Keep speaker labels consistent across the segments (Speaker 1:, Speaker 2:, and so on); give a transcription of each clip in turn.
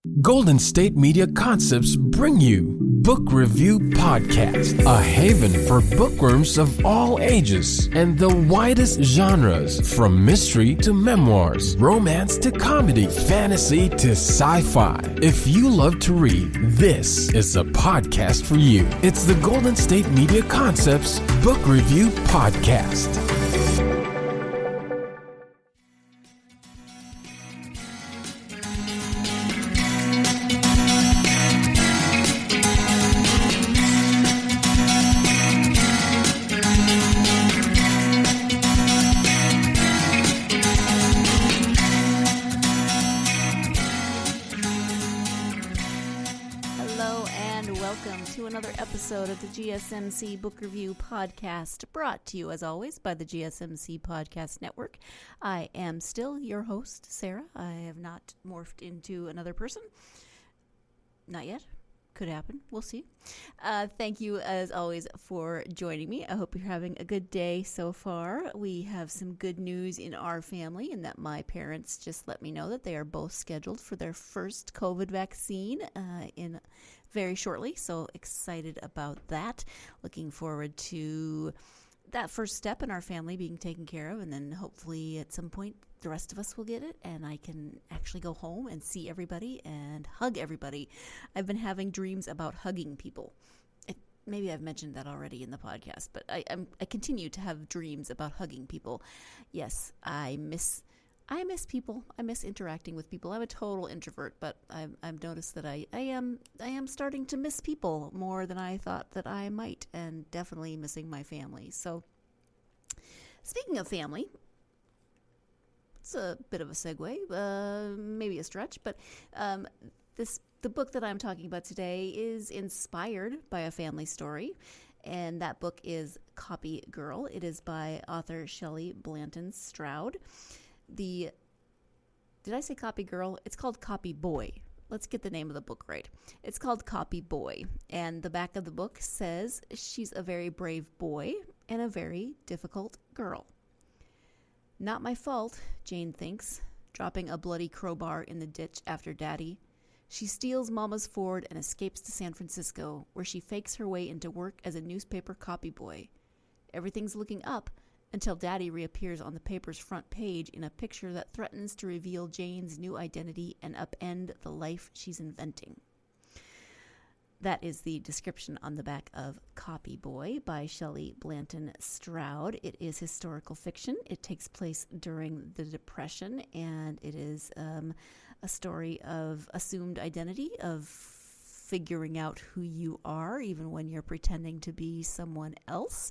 Speaker 1: Golden State Media Concepts bring you Book Review Podcast, a haven for bookworms of all ages and the widest genres, from mystery to memoirs, romance to comedy, fantasy to sci-fi. If you love to read, this is a podcast for you. It's the Golden State Media Concepts Book Review Podcast.
Speaker 2: Episode of the GSMC Book Review Podcast, brought to you as always by the GSMC Podcast Network. I am still your host, Sarah. I have not morphed into another person. Not yet. Could happen. We'll see. Thank you, as always, for joining me. I hope you're having a good day so far. We have some good news in our family, in that my parents just let me know that they are both scheduled for their first COVID vaccine in very shortly. So excited about that. Looking forward to that first step in our family being taken care of, and then hopefully at some point the rest of us will get it and I can actually go home and see everybody and hug everybody. I've been having dreams about hugging people. Maybe I've mentioned that already in the podcast, but I continue to have dreams about hugging people. Yes, I miss people. I miss interacting with people. I'm a total introvert, but I've noticed that I am starting to miss people more than I thought that I might, and definitely missing my family. So, speaking of family, it's a bit of a segue, maybe a stretch, but the book that I'm talking about today is inspired by a family story, and that book is Copy Girl. It is by author Shelley Blanton-Stroud. Did I say Copy Girl? It's called Copy Boy. Let's get the name of the book right. It's called Copy Boy, and the back of the book says she's a very brave boy and a very difficult girl. Not my fault, Jane thinks, dropping a bloody crowbar in the ditch after Daddy. She steals Mama's Ford and escapes to San Francisco, where she fakes her way into work as a newspaper copy boy. Everything's looking up until Daddy reappears on the paper's front page in a picture that threatens to reveal Jane's new identity and upend the life she's inventing. That is the description on the back of Copy Boy by Shelley Blanton-Stroud. It is historical fiction. It takes place during the Depression, and it is a story of assumed identity, of figuring out who you are, even when you're pretending to be someone else.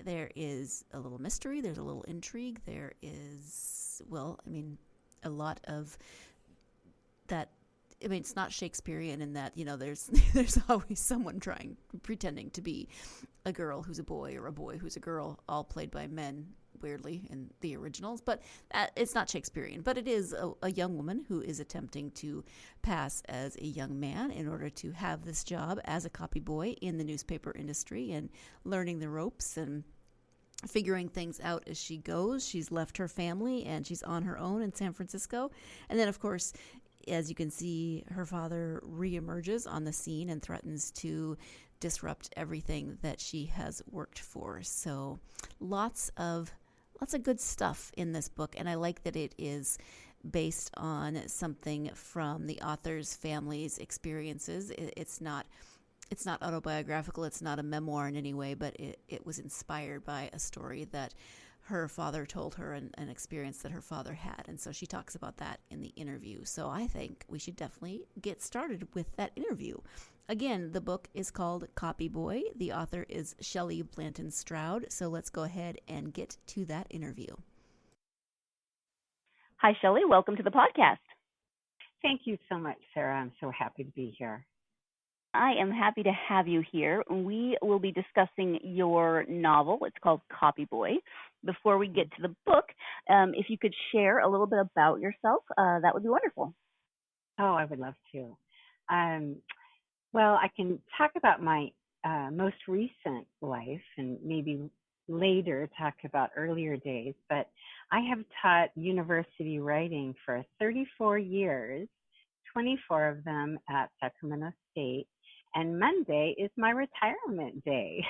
Speaker 2: There is a little mystery. There's a little intrigue. There is, a lot of that. It's not Shakespearean in that, there's always someone pretending to be a girl who's a boy or a boy who's a girl, all played by men, weirdly, in the originals. But it's not Shakespearean. But it is a young woman who is attempting to pass as a young man in order to have this job as a copy boy in the newspaper industry, and learning the ropes and figuring things out as she goes. She's left her family and she's on her own in San Francisco. And then, of course, as you can see, her father reemerges on the scene and threatens to disrupt everything that she has worked for. So lots of good stuff in this book, and I like that it is based on something from the author's family's experiences. It's not autobiographical. It's not a memoir in any way, but it was inspired by a story that her father told her, and an experience that her father had. And so she talks about that in the interview. So I think we should definitely get started with that interview. Again, the book is called Copy Boy. The author is Shelley Blanton-Stroud. So let's go ahead and get to that interview. Hi, Shelley. Welcome to the podcast.
Speaker 3: Thank you so much, Sarah. I'm so happy to be here.
Speaker 2: I am happy to have you here. We will be discussing your novel. It's called Copy Boy. Before we get to the book, if you could share a little bit about yourself, that would be wonderful.
Speaker 3: Oh, I would love to. Well, I can talk about my most recent life and maybe later talk about earlier days, but I have taught university writing for 34 years, 24 of them at Sacramento State. And Monday is my retirement day.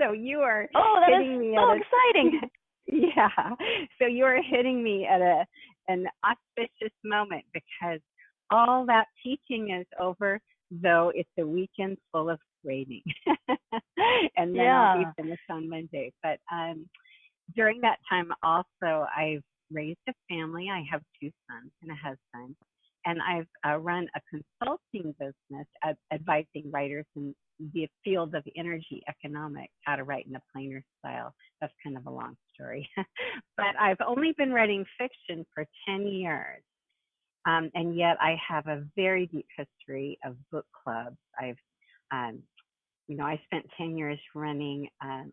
Speaker 3: So you are hitting me
Speaker 2: so exciting.
Speaker 3: Yeah. So you are hitting me at an auspicious moment because all that teaching is over, though it's a weekend full of grading. And then I'll be finished on Monday. But during that time also, I've raised a family. I have 2 sons and a husband. And I've run a consulting business advising writers in the field of energy economics, how to write in a plainer style. That's kind of a long story. But I've only been writing fiction for 10 years. And yet I have a very deep history of book clubs. I spent 10 years running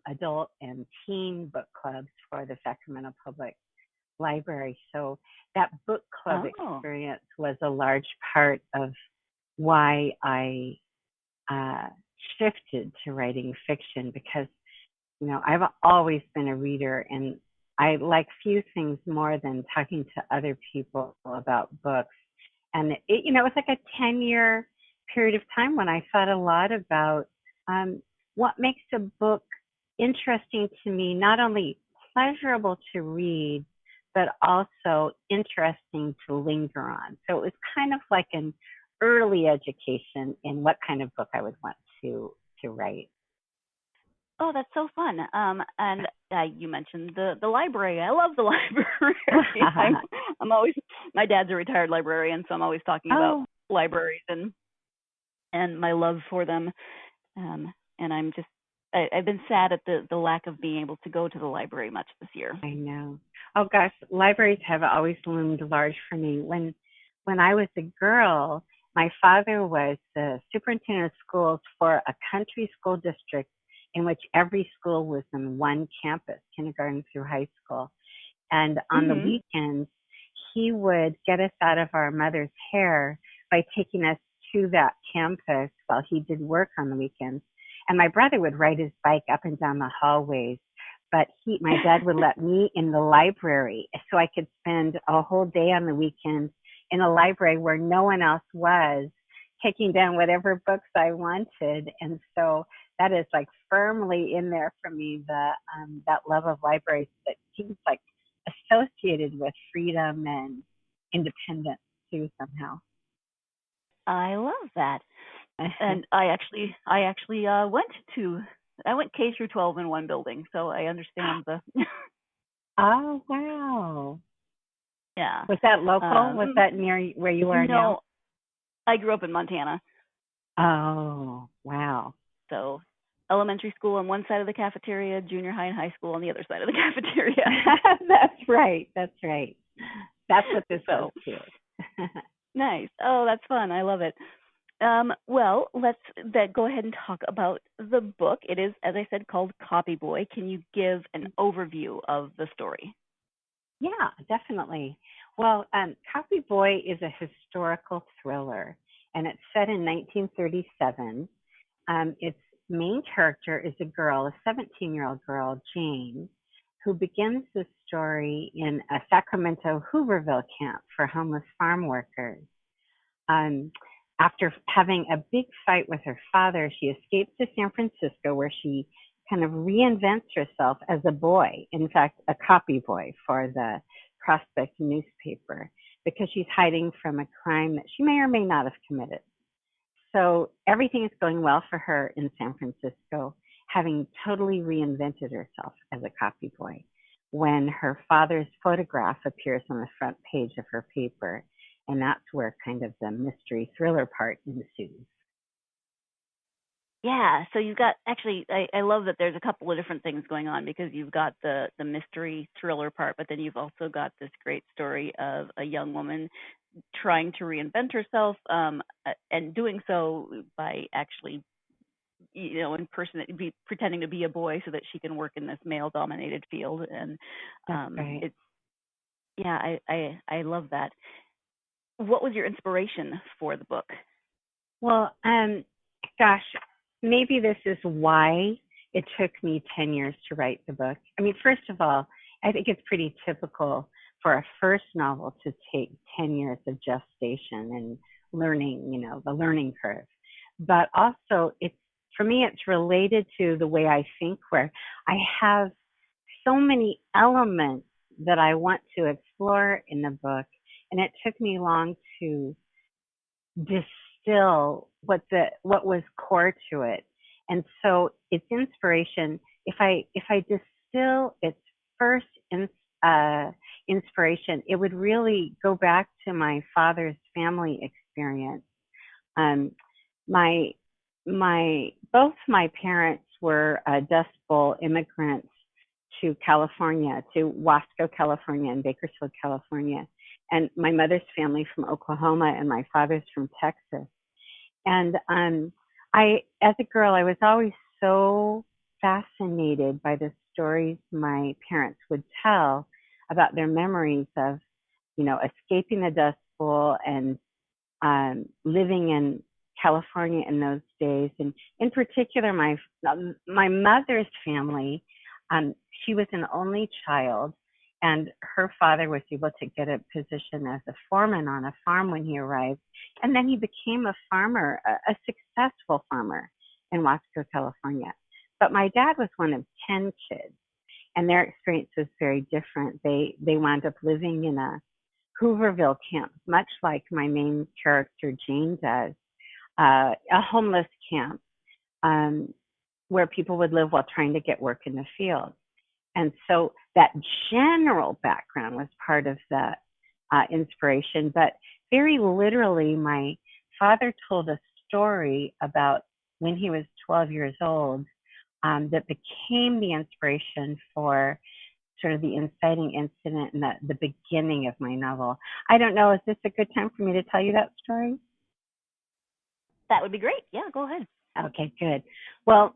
Speaker 3: adult and teen book clubs for the Sacramento Public Library. So that book club experience was a large part of why I shifted to writing fiction because, I've always been a reader and I like few things more than talking to other people about books. And it was like a 10-year period of time when I thought a lot about what makes a book interesting to me, not only pleasurable to read, but also interesting to linger on. So it was kind of like an early education in what kind of book I would want to write.
Speaker 2: Oh, that's so fun. And you mentioned the library. I love the library. I'm always, my dad's a retired librarian, so I'm always talking about libraries and my love for them. And I've been sad at the lack of being able to go to the library much this year.
Speaker 3: I know. Oh gosh, libraries have always loomed large for me. When I was a girl, my father was the superintendent of schools for a country school district in which every school was in one campus, kindergarten through high school. And on the weekends, he would get us out of our mother's hair by taking us to that campus while he did work on the weekends. And my brother would ride his bike up and down the hallways, but my dad would let me in the library so I could spend a whole day on the weekends in a library where no one else was, taking down whatever books I wanted. And so that is like firmly in there for me, that love of libraries that seems like associated with freedom and independence too somehow.
Speaker 2: I love that. And I actually went K through 12 in one building, so I understand the.
Speaker 3: Oh wow!
Speaker 2: Yeah.
Speaker 3: Was that local? Was that near where you are now?
Speaker 2: No, I grew up in Montana.
Speaker 3: Oh wow!
Speaker 2: So elementary school on one side of the cafeteria, junior high and high school on the other side of the cafeteria.
Speaker 3: That's right. That's what this was too.
Speaker 2: Nice. Oh, that's fun. I love it. Well, let's go ahead and talk about the book. It is, as I said, called Copy Boy. Can you give an overview of the story?
Speaker 3: Yeah, definitely. Well, Copy Boy is a historical thriller, and it's set in 1937. Its main character is a girl, a 17-year-old girl, Jane, who begins the story in a Sacramento Hooverville camp for homeless farm workers. After having a big fight with her father, she escapes to San Francisco, where she kind of reinvents herself as a boy, in fact, a copy boy for the Prospect newspaper, because she's hiding from a crime that she may or may not have committed. So everything is going well for her in San Francisco, having totally reinvented herself as a copy boy, when her father's photograph appears on the front page of her paper. And that's where kind of the mystery thriller part ensues.
Speaker 2: Yeah, so you've got, actually, I love that there's a couple of different things going on, because you've got the mystery thriller part, but then you've also got this great story of a young woman trying to reinvent herself, and doing so by actually, pretending to be a boy so that she can work in this male-dominated field. And
Speaker 3: right.
Speaker 2: I love that. What was your inspiration for the book?
Speaker 3: Well, gosh, maybe this is why it took me 10 years to write the book. I mean, first of all, I think it's pretty typical for a first novel to take 10 years of gestation and learning, the learning curve. But also for me, it's related to the way I think, where I have so many elements that I want to explore in the book. And it took me long to distill what was core to it. And so its inspiration, if I distill its first inspiration, it would really go back to my father's family experience. Both my parents were Dust Bowl immigrants to California, to Wasco, California, and Bakersfield, California. And my mother's family from Oklahoma, and my father's from Texas. And as a girl, I was always so fascinated by the stories my parents would tell about their memories of, escaping the Dust Bowl and living in California in those days. And in particular, my mother's family, she was an only child, and her father was able to get a position as a foreman on a farm when he arrived. And then he became a farmer, a successful farmer in Wasco, California. But my dad was one of 10 kids, and their experience was very different. They wound up living in a Hooverville camp, much like my main character, Jane, does, a homeless camp where people would live while trying to get work in the field. And so that general background was part of the inspiration. But very literally, my father told a story about when he was 12 years old that became the inspiration for sort of the inciting incident and the beginning of my novel. I don't know, is this a good time for me to tell you that story?
Speaker 2: That would be great. Yeah, go ahead.
Speaker 3: Okay, good. Well,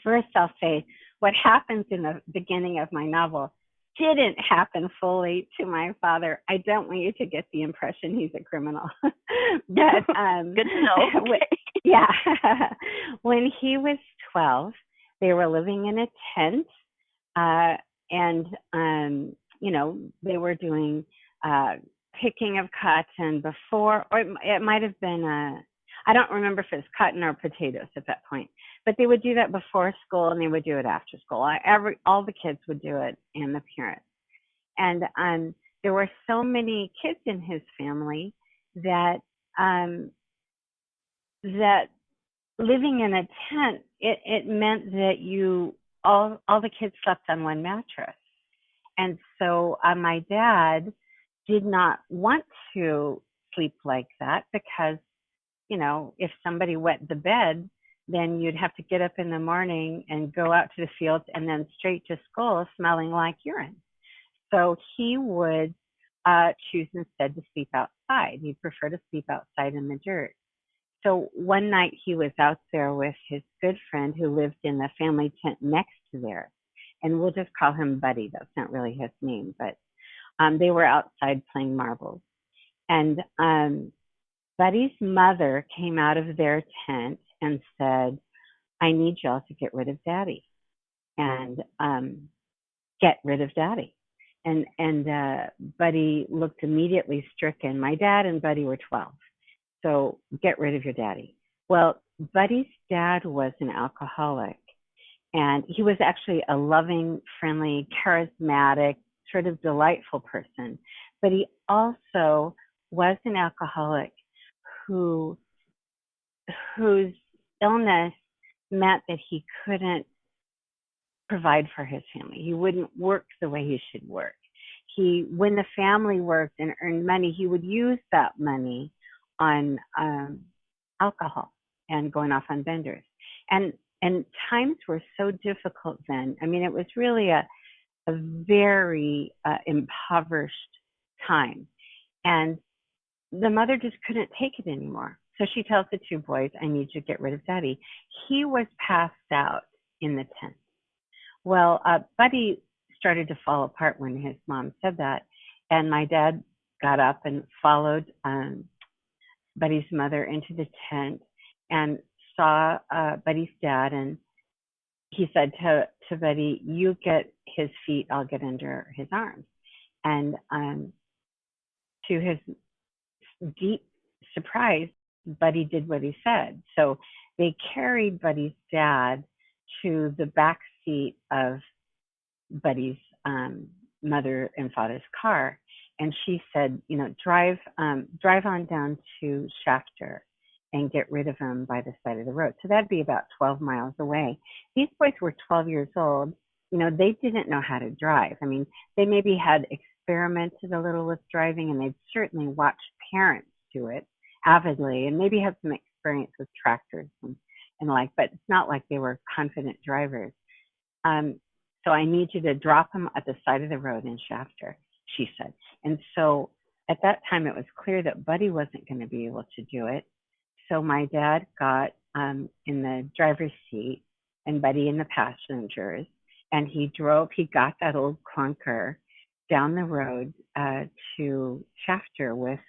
Speaker 3: first I'll say what happens in the beginning of my novel didn't happen fully to my father. I don't want you to get the impression he's a criminal. But
Speaker 2: good to know.
Speaker 3: Yeah. When he was 12, they were living in a tent, and they were doing picking of cotton before, or it might have been I don't remember if it's cotton or potatoes at that point, but they would do that before school and they would do it after school. All the kids would do it, and the parents. And there were so many kids in his family that that living in a tent, it meant that all the kids slept on one mattress. And so my dad did not want to sleep like that because, if somebody wet the bed, then you'd have to get up in the morning and go out to the fields and then straight to school smelling like urine. So he would choose instead to sleep outside. He'd prefer to sleep outside in the dirt. So one night he was out there with his good friend who lived in the family tent next to theirs. And we'll just call him Buddy. That's not really his name, but they were outside playing marbles. And Buddy's mother came out of their tent and said, I need y'all to get rid of Daddy. And get rid of Daddy. And Buddy looked immediately stricken. My dad and Buddy were 12. So get rid of your daddy. Well, Buddy's dad was an alcoholic. And he was actually a loving, friendly, charismatic, sort of delightful person. But he also was an alcoholic whose illness meant that he couldn't provide for his family. He wouldn't work the way he should work. When the family worked and earned money, he would use that money on alcohol and going off on benders. And times were so difficult then. I mean, it was really a very impoverished time. And the mother just couldn't take it anymore. So she tells the two boys, I need you to get rid of Daddy. He was passed out in the tent. Well, Buddy started to fall apart when his mom said that. And my dad got up and followed Buddy's mother into the tent and saw Buddy's dad. And he said to Buddy, you get his feet, I'll get under his arms. And to his deep surprise, Buddy did what he said. So they carried Buddy's dad to the back seat of Buddy's mother and father's car. And she said, drive on down to Shafter and get rid of him by the side of the road. So that'd be about 12 miles away. These boys were 12 years old. They didn't know how to drive. I mean, they maybe had experimented a little with driving, and they'd certainly watched parents do it avidly and maybe had some experience with tractors and but it's not like they were confident drivers. So I need you to drop him at the side of the road in Shafter, she said. And so at that time, it was clear that Buddy wasn't going to be able to do it. So my dad got in the driver's seat and Buddy in the passengers, and he got that old clunker down the road to Shafter with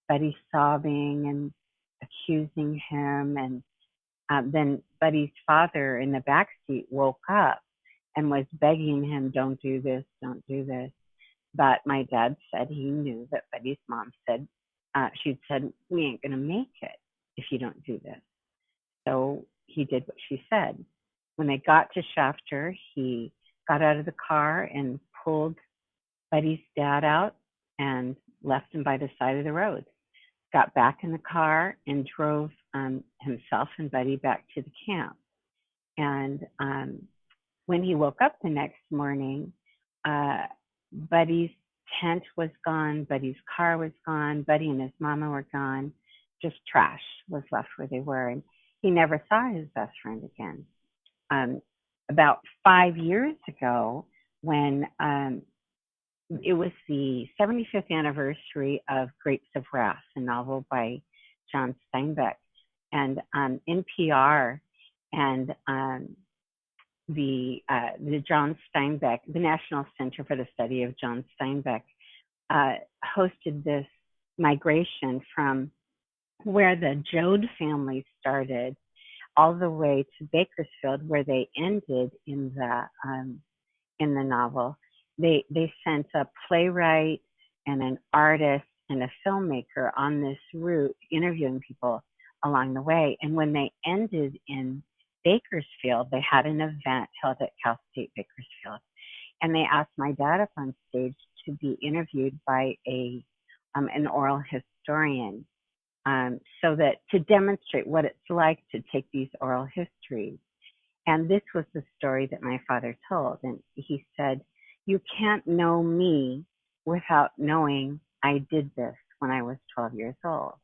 Speaker 3: Buddy sobbing and accusing him. And then Buddy's father in the back seat woke up and was begging him, don't do this, don't do this. But my dad said he knew that Buddy's mom said, she'd said, we ain't going to make it if you don't do this. So he did what she said. When they got to Shafter, he got out of the car and pulled Buddy's dad out and left him by the side of the road. Got back in the car and drove himself and Buddy back to the camp. And when he woke up the next morning, Buddy's tent was gone, Buddy's car was gone, Buddy and his mama were gone. Just trash was left where they were. And he never saw his best friend again. About 5 years ago, when it was the 75th anniversary of Grapes of Wrath, a novel by John Steinbeck, and NPR and the John Steinbeck, the National Center for the Study of John Steinbeck, hosted this migration from where the Joad family started all the way to Bakersfield, where they ended in the novel. They sent a playwright and an artist and a filmmaker on this route, interviewing people along the way. And when they ended in Bakersfield, they had an event held at Cal State Bakersfield, and they asked my dad up on stage to be interviewed by an oral historian, so that to demonstrate what it's like to take these oral histories. And this was the story that my father told, and he said, "You can't know me without knowing I did this when I was 12 years old."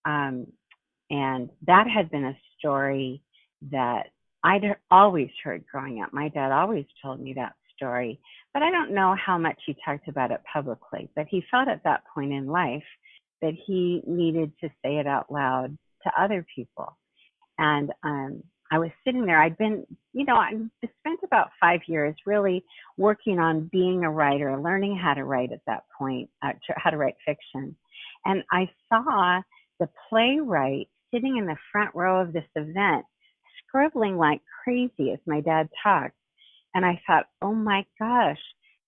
Speaker 3: And that had been a story that I'd always heard growing up. My dad always told me that story, but I don't know how much he talked about it publicly. But he felt at that point in life that he needed to say it out loud to other people. And I was sitting there. I'd been, I spent about 5 years really working on being a writer, learning how to write at that point, how to write fiction. And I saw the playwright sitting in the front row of this event, scribbling like crazy as my dad talked. And I thought, oh my gosh,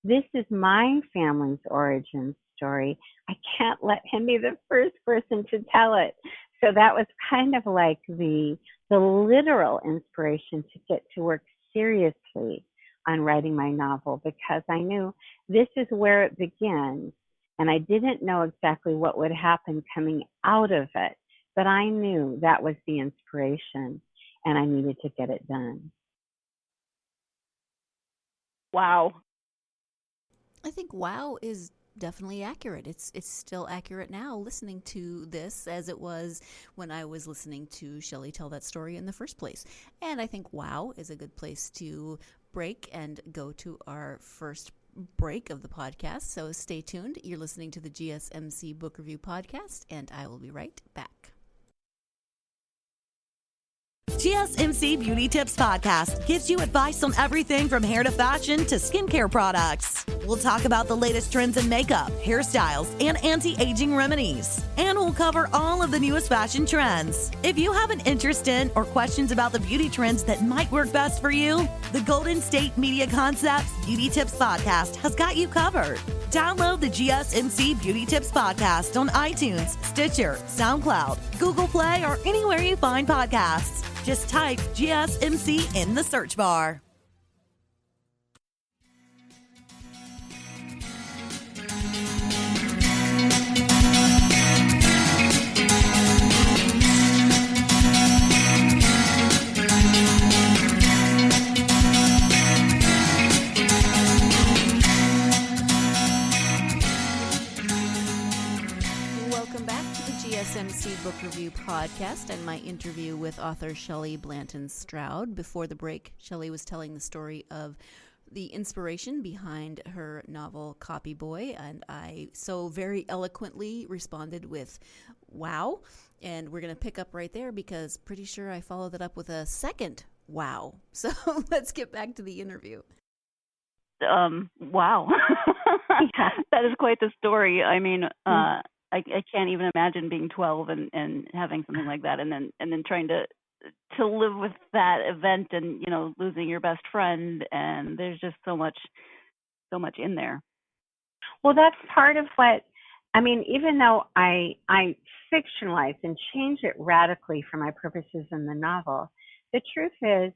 Speaker 3: this is my family's origin story. I can't let him be the first person to tell it. So that was kind of like the literal inspiration to get to work seriously on writing my novel, because I knew this is where it begins. And I didn't know exactly what would happen coming out of it, but I knew that was the inspiration and I needed to get it done.
Speaker 4: Wow.
Speaker 2: I think wow is definitely accurate. It's still accurate now, listening to this, as it was when I was listening to Shelley tell that story in the first place. And I think wow is a good place to break and go to our first break of the podcast. So stay tuned. You're listening to the GSMC Book Review Podcast, and I will be right back.
Speaker 5: GSMC Beauty Tips Podcast gives you advice on everything from hair to fashion to skincare products. We'll talk about the latest trends in makeup, hairstyles, and anti-aging remedies. And we'll cover all of the newest fashion trends. If you have an interest in or questions about the beauty trends that might work best for you, the Golden State Media Concepts Beauty Tips Podcast has got you covered. Download the GSMC Beauty Tips podcast on iTunes, Stitcher, SoundCloud, Google Play, or anywhere you find podcasts. Just type GSMC in the search bar.
Speaker 2: GSMC Book Review Podcast and my interview with author Shelley Blanton-Stroud. Before the break, Shelley was telling the story of the inspiration behind her novel Copy Boy, and I so very eloquently responded with, wow. And we're going to pick up right there because pretty sure I followed that up with a second wow. So let's get back to the interview.
Speaker 4: Wow. That is quite the story. I mean, I can't even imagine being 12 and having something like that, and then trying to live with that event, and losing your best friend, and there's just so much in there.
Speaker 3: Well, that's part of what I mean. Even though I fictionalize and change it radically for my purposes in the novel, the truth is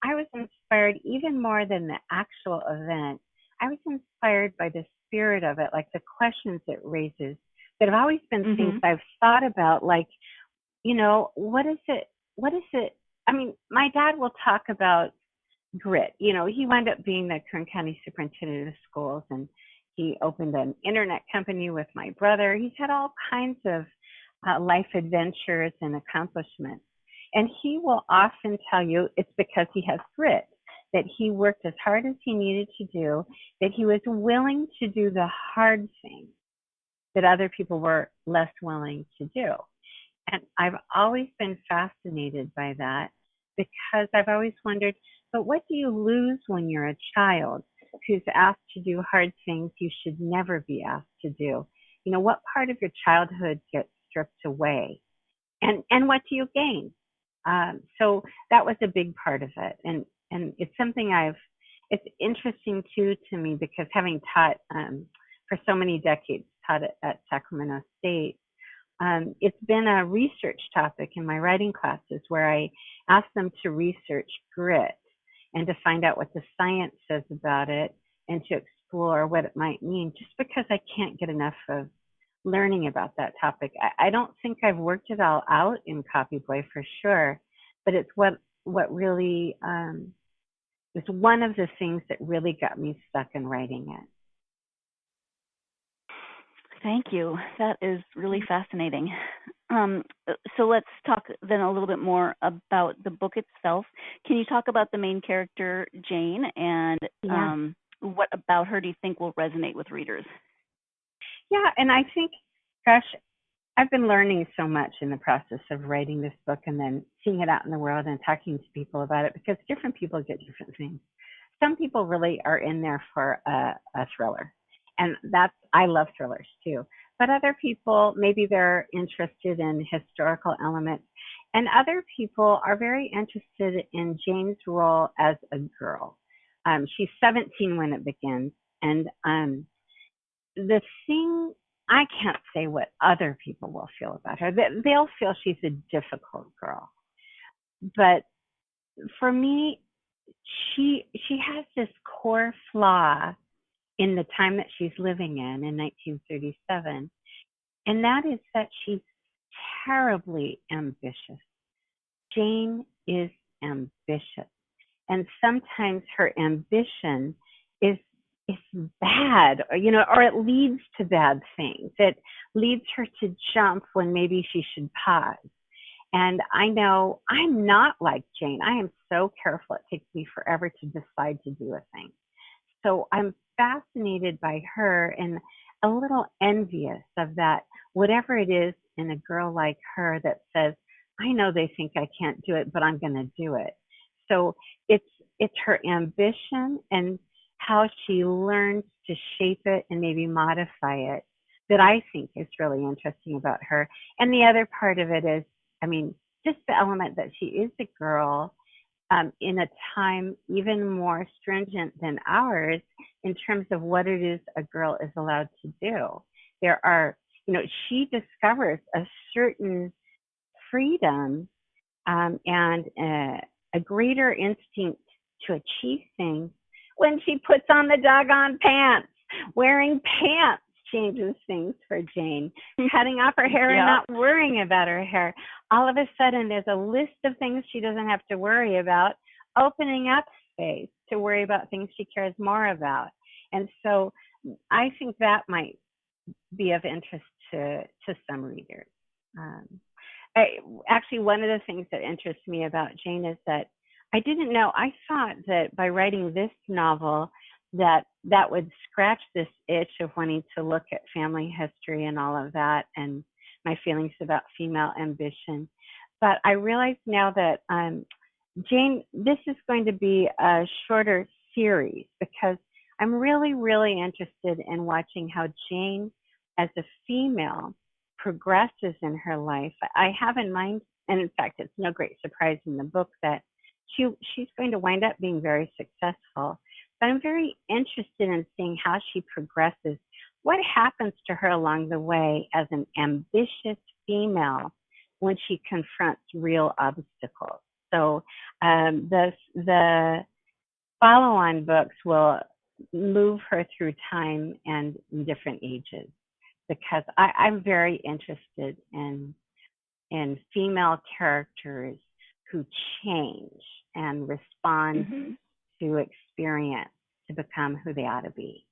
Speaker 3: I was inspired even more than the actual event. I was inspired by the spirit of it, like the questions it raises. That have always been things I've thought about, like, what is it? I mean, my dad will talk about grit. He wound up being the Kern County Superintendent of Schools, and he opened an internet company with my brother. He's had all kinds of life adventures and accomplishments. And he will often tell you it's because he has grit, that he worked as hard as he needed to do, that he was willing to do the hard things that other people were less willing to do. And I've always been fascinated by that because I've always wondered, but what do you lose when you're a child who's asked to do hard things you should never be asked to do? What part of your childhood gets stripped away? And what do you gain? So that was a big part of it. And it's something it's interesting too to me because having taught for so many decades, taught at Sacramento State, it's been a research topic in my writing classes where I ask them to research grit and to find out what the science says about it and to explore what it might mean, just because I can't get enough of learning about that topic. I don't think I've worked it all out in Copy Boy for sure, but it's what really is one of the things that really got me stuck in writing it.
Speaker 4: Thank you. That is really fascinating. So let's talk then a little bit more about the book itself. Can you talk about the main character, Jane, and what about her do you think will resonate with readers?
Speaker 3: Yeah, and I think, gosh, I've been learning so much in the process of writing this book and then seeing it out in the world and talking to people about it, because different people get different things. Some people really are in there for a thriller. And I love thrillers too. But other people, maybe they're interested in historical elements. And other people are very interested in Jane's role as a girl. She's 17 when it begins. And the thing, I can't say what other people will feel about her. They'll feel she's a difficult girl. But for me, she has this core flaw in the time that she's living in 1937, and that is that she's terribly ambitious. Jane is ambitious, and sometimes her ambition is bad, or it leads to bad things. It leads her to jump when maybe she should pause. And I know I'm not like Jane. I am so careful. It takes me forever to decide to do a thing. So I'm fascinated by her and a little envious of that, whatever it is in a girl like her that says, I know they think I can't do it, but I'm going to do it. So it's her ambition and how she learns to shape it and maybe modify it that I think is really interesting about her. And the other part of it is, just the element that she is a girl in a time even more stringent than ours in terms of what it is a girl is allowed to do. There are, she discovers a certain freedom and a greater instinct to achieve things when she puts on the doggone pants. Wearing pants changes things for Jane. Cutting off her hair and not worrying about her hair. All of a sudden, there's a list of things she doesn't have to worry about, opening up space to worry about things she cares more about. And so I think that might be of interest to some readers. Actually, one of the things that interests me about Jane is that I didn't know, I thought that by writing this novel that would scratch this itch of wanting to look at family history and all of that and my feelings about female ambition. But I realize now that Jane, this is going to be a shorter series because I'm really, really interested in watching how Jane as a female progresses in her life. I have in mind, and in fact, it's no great surprise in the book that she's going to wind up being very successful. But I'm very interested in seeing how she progresses. What happens to her along the way as an ambitious female when she confronts real obstacles? So the follow-on books will move her through time and in different ages, because I'm very interested in female characters who change and respond to experience to become who they ought to be.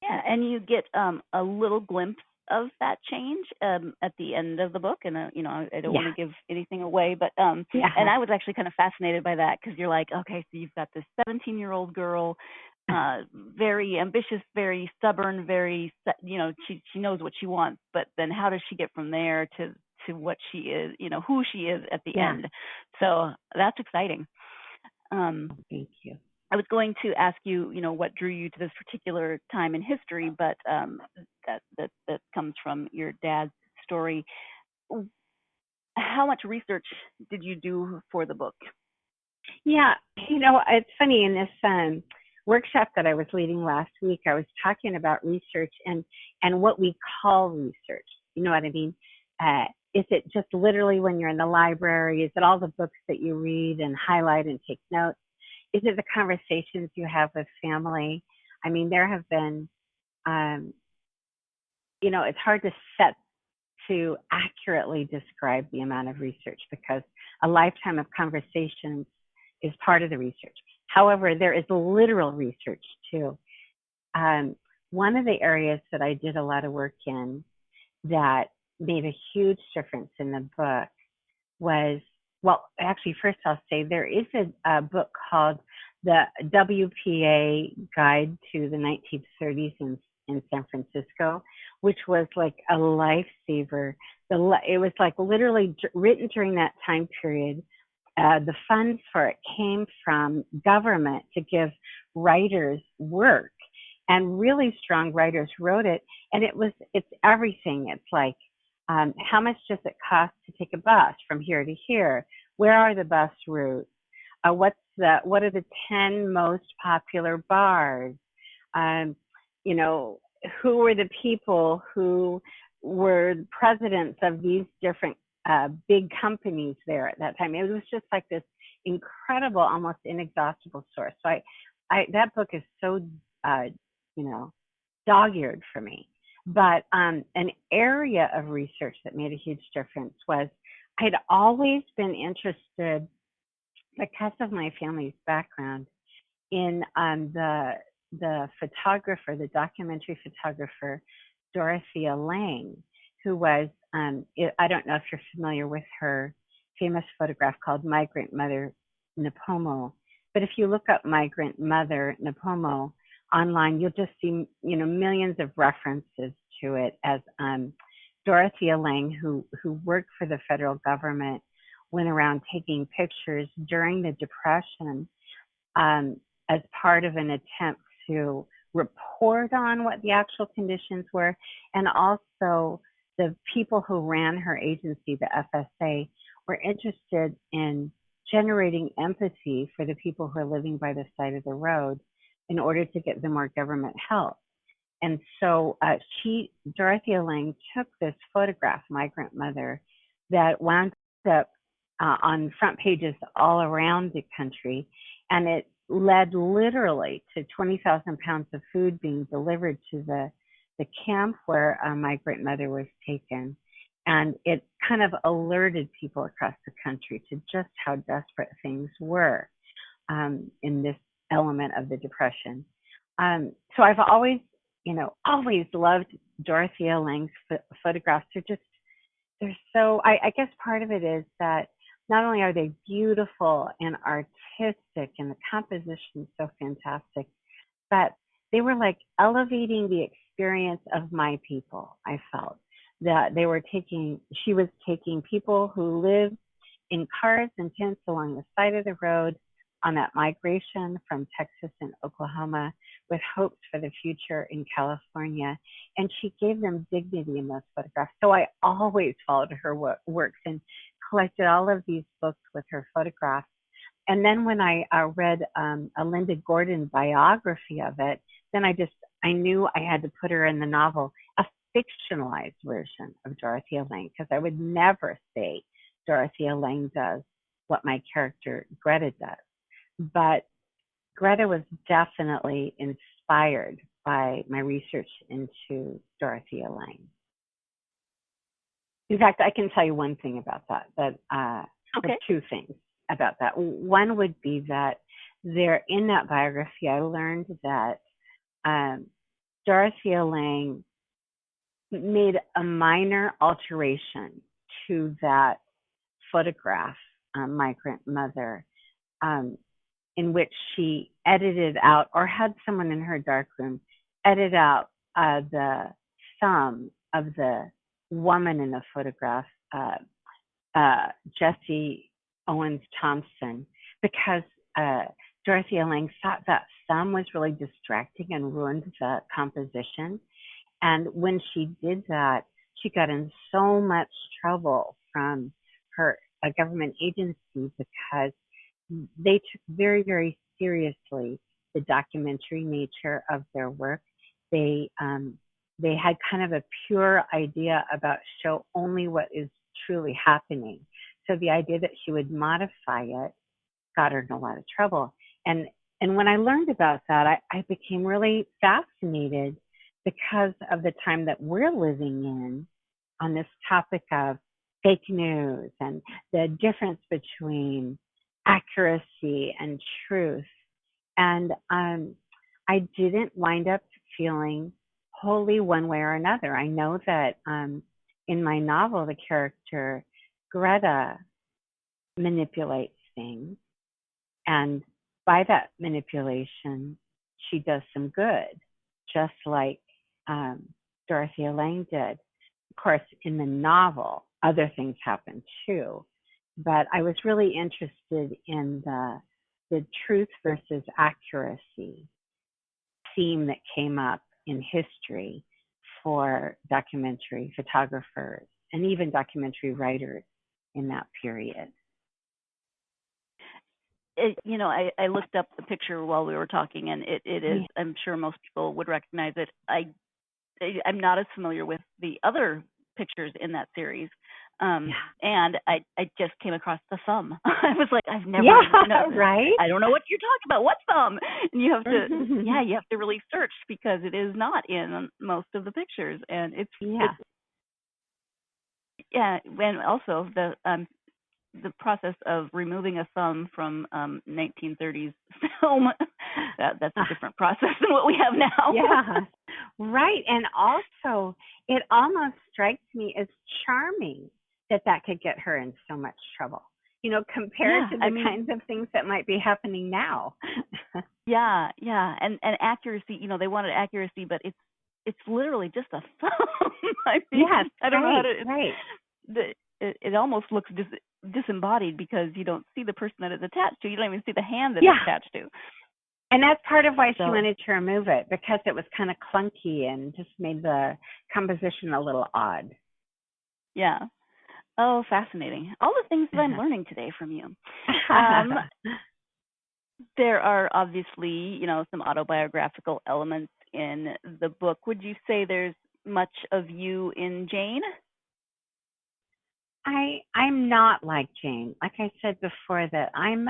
Speaker 4: Yeah, and you get a little glimpse of that change at the end of the book, and I don't want to give anything away, but and I was actually kind of fascinated by that because you're like, okay, so you've got this 17-year-old girl, very ambitious, very stubborn, very she knows what she wants, but then how does she get from there to what she is, who she is at the end? So that's exciting.
Speaker 3: Thank you.
Speaker 4: I was going to ask you, what drew you to this particular time in history, but that comes from your dad's story. How much research did you do for the book?
Speaker 3: Yeah, it's funny, in this workshop that I was leading last week, I was talking about research and what we call research. You know what I mean? Is it just literally when you're in the library? Is it all the books that you read and highlight and take notes? Is it the conversations you have with family? I mean, there have been, it's hard to accurately describe the amount of research because a lifetime of conversations is part of the research. However, there is literal research too. One of the areas that I did a lot of work in that made a huge difference in the book was, well, actually, first I'll say there is a book called The WPA Guide to the 1930s in San Francisco, which was like a lifesaver. It was like literally written during that time period. The funds for it came from government to give writers work, and really strong writers wrote it. And it's everything. It's like, how much does it cost to take a bus from here to here? Where are the bus routes? What are the 10 most popular bars? Who were the people who were presidents of these different big companies there at that time? It was just like this incredible, almost inexhaustible source. So that book is so, dog-eared for me. But an area of research that made a huge difference was I had always been interested, because of my family's background, in the photographer, the documentary photographer, Dorothea Lange, who was, I don't know if you're familiar with her famous photograph called Migrant Mother Nipomo, but if you look up Migrant Mother Nipomo online, you'll just see, millions of references to it as Dorothea Lange, who worked for the federal government, went around taking pictures during the Depression as part of an attempt to report on what the actual conditions were. And also the people who ran her agency, the FSA, were interested in generating empathy for the people who are living by the side of the road in order to get them more government help. And so Dorothea Lange took this photograph, Migrant Mother, that wound up on front pages all around the country, and it led literally to 20,000 pounds of food being delivered to the camp where a Migrant Mother was taken. And it kind of alerted people across the country to just how desperate things were in this element of the Depression. So I've always loved Dorothea Lange's photographs. They're so, I guess part of it is that not only are they beautiful and artistic and the composition so fantastic, but they were like elevating the experience of my people. I felt that she was taking people who lived in cars and tents along the side of the road on that migration from Texas and Oklahoma with hopes for the future in California. And she gave them dignity in those photographs. So I always followed her works and collected all of these books with her photographs. And then when I read a Linda Gordon biography of it, then I knew I had to put her in the novel, a fictionalized version of Dorothea Lange, because I would never say Dorothea Lange does what my character Greta does. But Greta was definitely inspired by my research into Dorothea Lange. In fact, I can tell you one thing about that,
Speaker 4: Okay.
Speaker 3: two things about that. One would be that in that biography, I learned that Dorothea Lange made a minor alteration to that photograph, Migrant Mother, in which she edited out, or had someone in her darkroom edit out the thumb of the woman in the photograph, Jessie Owens Thompson, because Dorothea Lange thought that thumb was really distracting and ruined the composition. And when she did that, she got in so much trouble from a government agency because they took very, very seriously the documentary nature of their work. They had kind of a pure idea about show only what is truly happening. So the idea that she would modify it got her in a lot of trouble. And when I learned about that, I became really fascinated because of the time that we're living in on this topic of fake news and the difference between accuracy and truth. And I didn't wind up feeling wholly one way or another. I know that in my novel, the character Greta manipulates things, and by that manipulation, she does some good, just like Dorothea Lange did. Of course, in the novel, other things happen too, but I was really interested in the truth versus accuracy theme that came up in history for documentary photographers and even documentary writers in that period.
Speaker 4: I looked up the picture while we were talking, and it is, I'm sure most people would recognize it. I'm not as familiar with the other pictures in that series. And I just came across the thumb. I was like, I've never,
Speaker 3: right?
Speaker 4: I don't know what you're talking about. What thumb? And you have to, you have to really search because it is not in most of the pictures. And it's and also the process of removing a thumb from 1930s film, that's a different process than what we have now.
Speaker 3: Yeah, right. And also, it almost strikes me as charming that could get her in so much trouble, compared to the kinds of things that might be happening now. And accuracy, they wanted accuracy, but it's literally just a thumb. I don't know how to, it almost looks disembodied because you don't see the person that it's attached to. You don't even see the hand that it's attached to. And that's part of why she wanted to remove it, because it was kind of clunky and just made the composition a little odd.
Speaker 4: Yeah. Oh, fascinating. All the things that I'm learning today from you. Um, there are obviously, some autobiographical elements in the book. Would you say there's much of you in Jane?
Speaker 3: I'm not like Jane. Like I said before, that I'm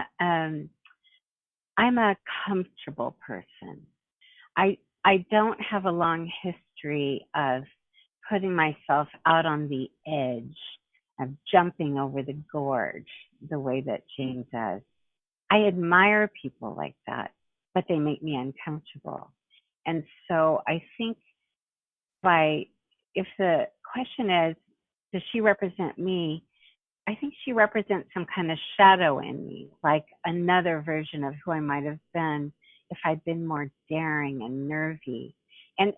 Speaker 3: a comfortable person. I don't have a long history of putting myself out on the edge, of jumping over the gorge the way that Jane does. I admire people like that, but they make me uncomfortable. And so I think if the question is, does she represent me? I think she represents some kind of shadow in me, like another version of who I might have been if I'd been more daring and nervy. And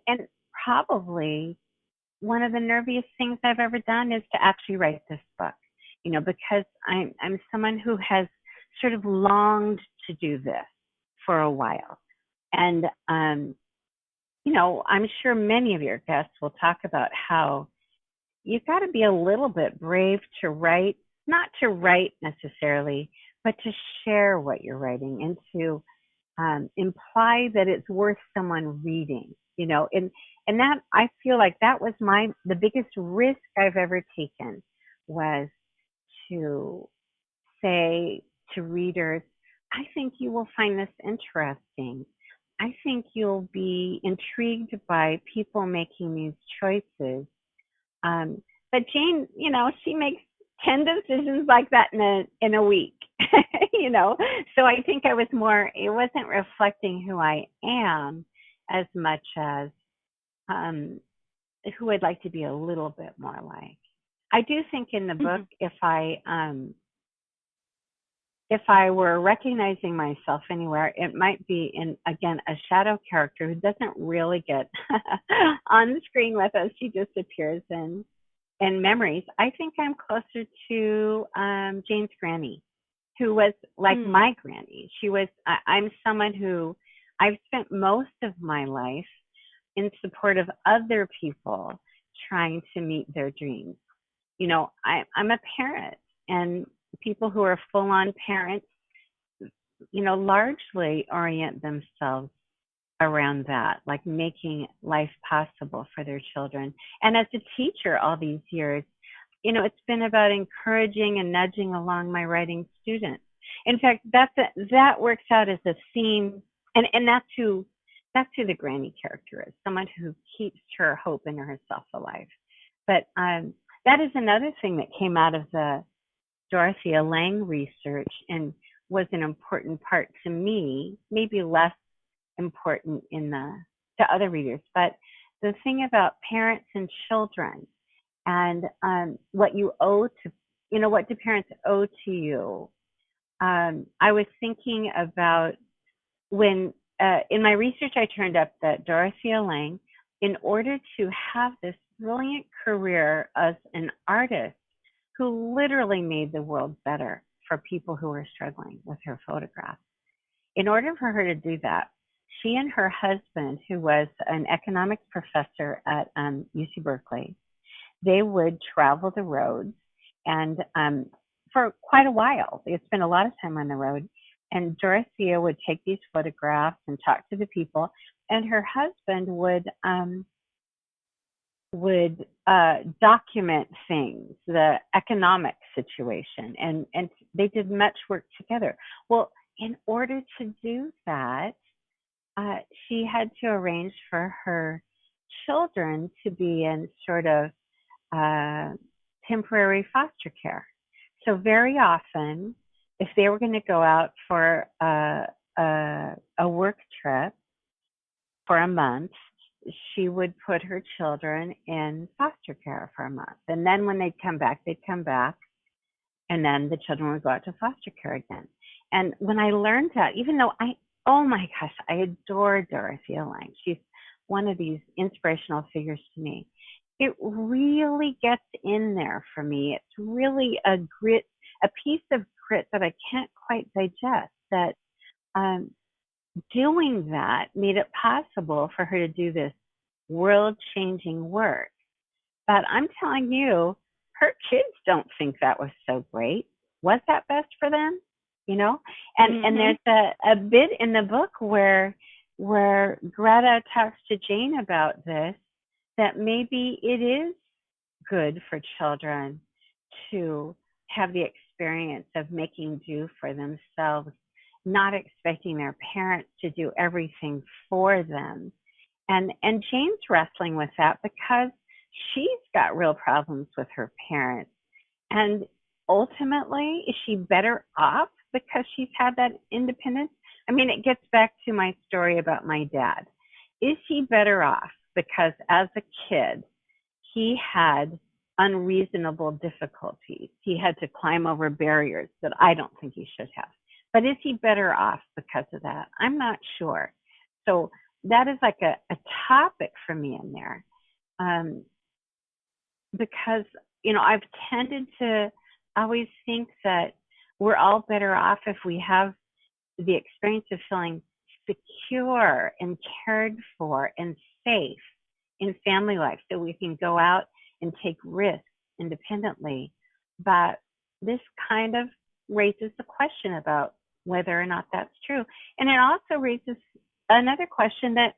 Speaker 3: probably one of the nerviest things I've ever done is to actually write this book, because I'm someone who has sort of longed to do this for a while. And, I'm sure many of your guests will talk about how you've got to be a little bit brave to write, not to write necessarily, but to share what you're writing and to imply that it's worth someone reading, and that, I feel like that was the biggest risk I've ever taken, was to say to readers, I think you will find this interesting. I think you'll be intrigued by people making these choices. But Jane, she makes 10 decisions like that in a week, So I think it wasn't reflecting who I am as much as who I'd like to be a little bit more like. I do think in the book, if I were recognizing myself anywhere, it might be in, again, a shadow character who doesn't really get on the screen with us. She just appears in memories. I think I'm closer to Jane's granny, who was like my granny. I'm someone who I've spent most of my life in support of other people trying to meet their dreams. I'm a parent, and people who are full-on parents, largely orient themselves around that, like making life possible for their children. And as a teacher all these years, it's been about encouraging and nudging along my writing students. In fact, that works out as a theme, and that's who the granny character is, someone who keeps her hope in herself alive. But that is another thing that came out of the Dorothea Lange research and was an important part to me, maybe less important to other readers. But the thing about parents and children, and what you owe to, what do parents owe to you? I was thinking about when, in my research, I turned up that Dorothea Lange, in order to have this brilliant career as an artist who literally made the world better for people who were struggling with her photographs, in order for her to do that, she and her husband, who was an economics professor at UC Berkeley, they would travel the roads, and for quite a while, they spent a lot of time on the road. And Dorothea would take these photographs and talk to the people, and her husband would document things, the economic situation, and they did much work together. Well, in order to do that, she had to arrange for her children to be in sort of temporary foster care. So very often, if they were going to go out for a work trip for a month, she would put her children in foster care for a month. And then when they'd come back, and then the children would go out to foster care again. And when I learned that, even though oh my gosh, I adore Dorothea Lange. She's one of these inspirational figures to me. It really gets in there for me. It's really a piece of grit that I can't quite digest, that doing that made it possible for her to do this world-changing work. But I'm telling you, her kids don't think that was so great. Was that best for them? you know? And there's a bit in the book where Greta talks to Jane about this, that maybe it is good for children to have the experience of making do for themselves, not expecting their parents to do everything for them. And Jane's wrestling with that because she's got real problems with her parents. And ultimately, is she better off because she's had that independence? I mean, it gets back to my story about my dad. Is he better off because as a kid, he had unreasonable difficulties? He had to climb over barriers that I don't think he should have. But is he better off because of that? I'm not sure. So that is like a topic for me in there. Because, you know, I've tended to always think that we're all better off if we have the experience of feeling secure and cared for and safe in family life, so we can go out and take risks independently. But this kind of raises the question about whether or not that's true. And it also raises another question that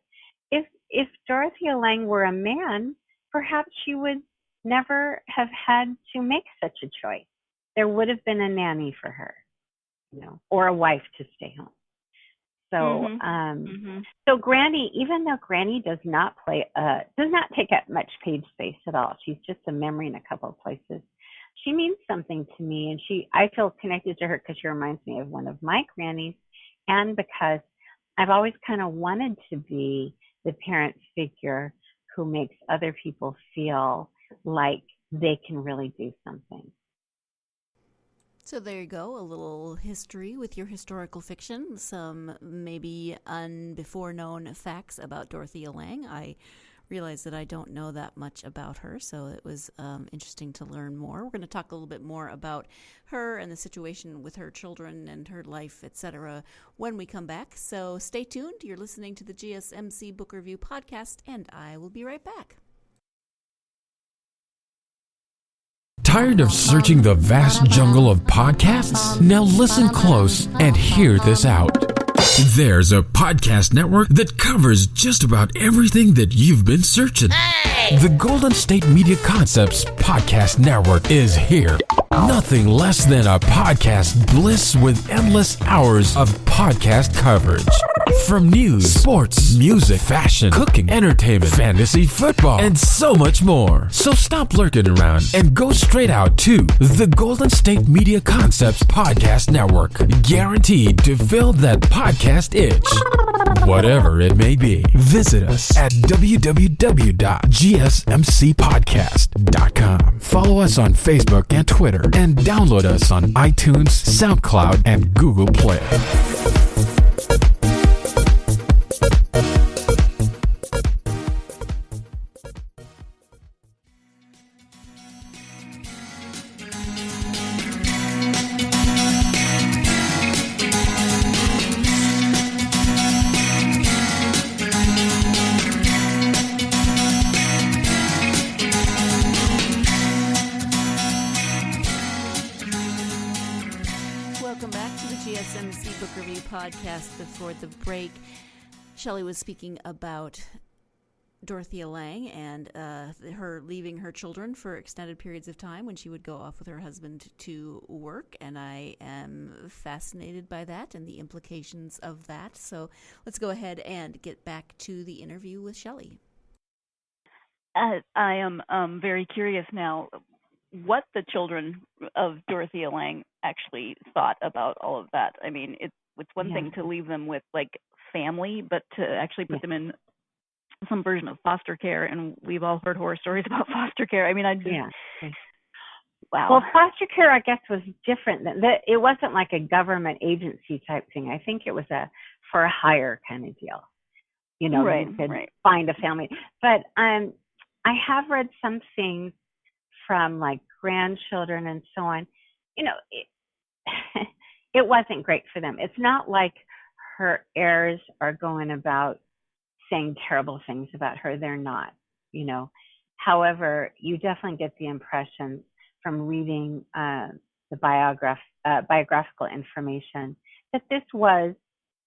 Speaker 3: if Dorothea Lange were a man, perhaps she would never have had to make such a choice. There would have been a nanny for her, you know, or a wife to stay home. So, so Granny, even though Granny does not take up much page space at all, she's just a memory in a couple of places. She means something to me, and I feel connected to her because she reminds me of one of my grannies, and because I've always kind of wanted to be the parent figure who makes other people feel like they can really do something.
Speaker 2: So there you go, a little history with your historical fiction, some maybe before known facts about Dorothea Lange. I realize that I don't know that much about her, so it was interesting to learn more. We're going to talk a little bit more about her and the situation with her children and her life, etc., when we come back. So stay tuned. You're listening to the GSMC Book Review Podcast, and I will be right back.
Speaker 1: Tired of searching the vast jungle of podcasts? Now listen close and hear this out. There's a podcast network that covers just about everything that you've been searching. Hey! The Golden State Media Concepts Podcast Network is here. Nothing less than a podcast bliss with endless hours of podcast coverage. From news, sports, music, fashion, cooking, entertainment, fantasy, football, and so much more. So stop lurking around and go straight out to the Golden State Media Concepts Podcast Network. Guaranteed to fill that podcast itch. Whatever it may be. Visit us at www.gsmcpodcast.com. Follow us on Facebook and Twitter, and download us on iTunes, SoundCloud, and Google Play.
Speaker 2: GSMC Book Review Podcast. Before the break, Shelley was speaking about Dorothea Lange and her leaving her children for extended periods of time when she would go off with her husband to work, and I am fascinated by that and the implications of that. So let's go ahead and get back to the interview with Shelley.
Speaker 4: I am very curious now what the children of Dorothea Lange actually thought about all of that. I mean, it's one thing to leave them with like family, but to actually put them in some version of foster care, and we've all heard horror stories about foster care. I mean, wow.
Speaker 3: Well, foster care, I guess, was different. It wasn't like a government agency type thing. I think it was a for a hire kind of deal. You know,
Speaker 4: right,
Speaker 3: you could find a family. But I have read some things from like grandchildren and so on. You know, it wasn't great for them. It's not like her heirs are going about saying terrible things about her. They're not, you know. However, you definitely get the impression from reading the biographical information, that this was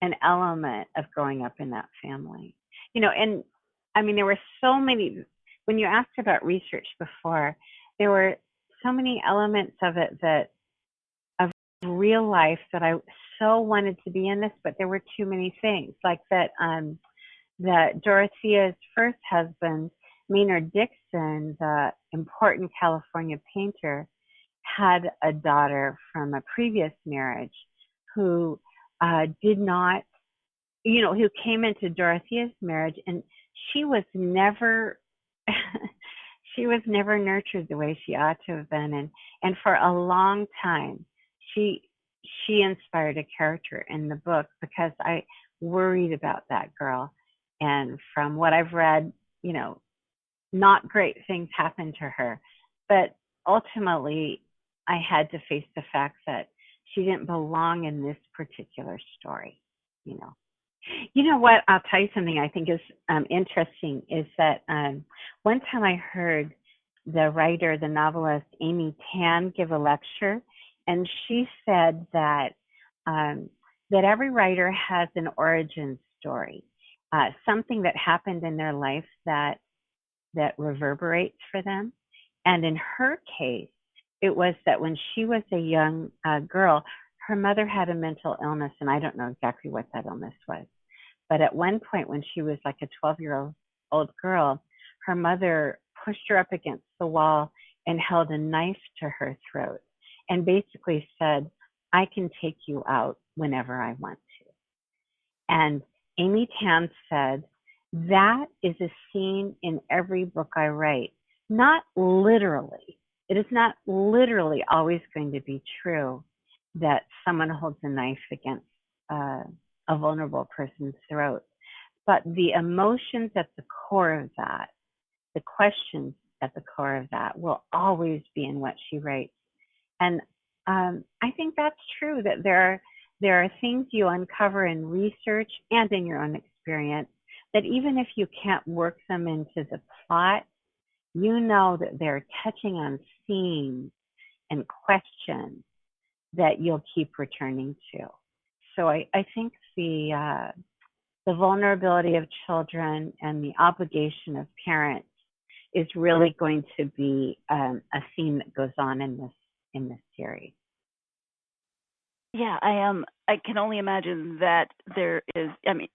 Speaker 3: an element of growing up in that family. And I mean, there were so many, when you asked about research before, there were so many elements of it that, of real life, that I so wanted to be in this, but there were too many things. Like that Dorothea's first husband, Maynard Dixon, the important California painter, had a daughter from a previous marriage who did not, who came into Dorothea's marriage, and she was never nurtured the way she ought to have been, and for a long time she inspired a character in the book, because I worried about that girl. And from what I've read, not great things happened to her, but ultimately I had to face the fact that she didn't belong in this particular story. You know what? I'll tell you something I think is interesting, is that one time I heard the writer, the novelist Amy Tan, give a lecture, and she said that that every writer has an origin story, something that happened in their life that reverberates for them. And in her case, it was that when she was a young girl, her mother had a mental illness, and I don't know exactly what that illness was. But at one point, when she was like a 12-year-old girl, her mother pushed her up against the wall and held a knife to her throat and basically said, "I can take you out whenever I want to." And Amy Tan said, that is a scene in every book I write. Not literally. It is not literally always going to be true that someone holds a knife against a vulnerable person's throat. But the emotions at the core of that, the questions at the core of that, will always be in what she writes. And I think that's true, that there are things you uncover in research and in your own experience that even if you can't work them into the plot, you know that they're touching on themes and questions that you'll keep returning to. So I think the vulnerability of children and the obligation of parents is really going to be a theme that goes on in this series.
Speaker 4: Yeah, I can only imagine that there is. I mean,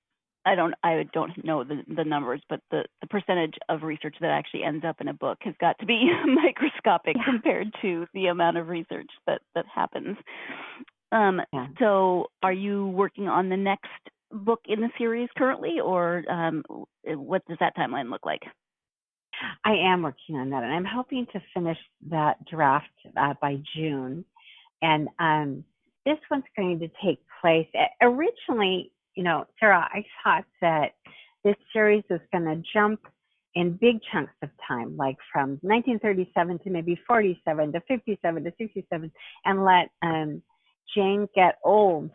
Speaker 4: I don't know the numbers, but the percentage of research that actually ends up in a book has got to be microscopic compared to the amount of research that happens. So are you working on the next book in the series currently, or what does that timeline look like?
Speaker 3: I am working on that, and I'm hoping to finish that draft by June. And this one's going to take place originally, Sarah, I thought that this series was going to jump in big chunks of time, like from 1937 to maybe 47 to 57 to 67, and let Jane get old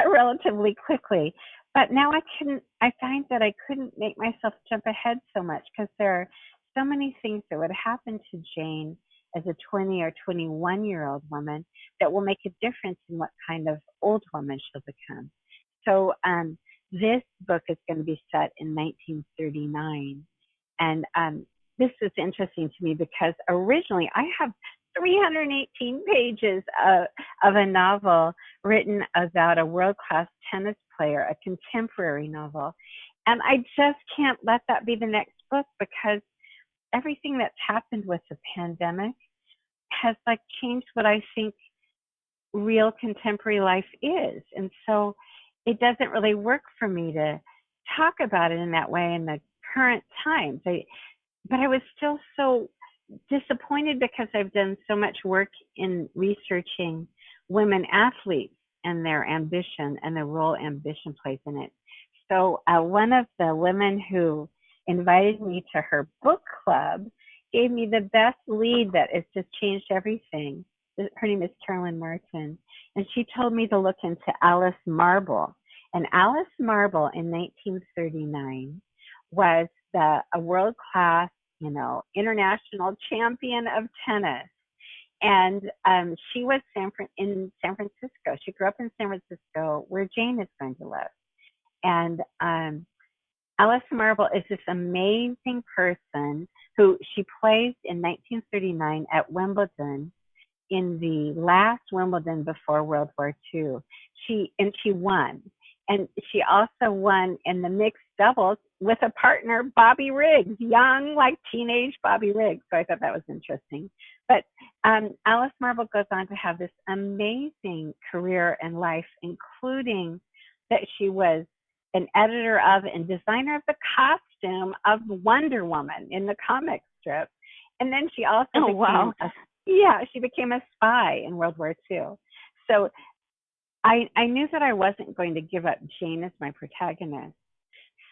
Speaker 3: relatively quickly. But now I find that I couldn't make myself jump ahead so much, because there are so many things that would happen to Jane as a 20 or 21-year-old woman that will make a difference in what kind of old woman she'll become. So this book is going to be set in 1939. And this is interesting to me because originally I have 318 pages of a novel written about a world-class tennis player, a contemporary novel. And I just can't let that be the next book, because everything that's happened with the pandemic has changed what I think real contemporary life is. And so it doesn't really work for me to talk about it in that way in the current times. But I was still so disappointed, because I've done so much work in researching women athletes and their ambition and the role ambition plays in it. So one of the women who invited me to her book club gave me the best lead that has just changed everything. Her name is Carolyn Martin, and she told me to look into Alice Marble. And Alice Marble in 1939 was a world-class, international champion of tennis. And she was in San Francisco. She grew up in San Francisco, where Jane is going to live. And Alice Marble is this amazing person who she plays in 1939 at Wimbledon, in the last Wimbledon before World War II. She won. And she also won in the mixed doubles with a partner, Bobby Riggs, young, like teenage Bobby Riggs. So I thought that was interesting. But Alice Marble goes on to have this amazing career in life, including that she was an editor of and designer of the costume of Wonder Woman in the comic strip. And then she also she became a spy in World War II. So I knew that I wasn't going to give up Jane as my protagonist.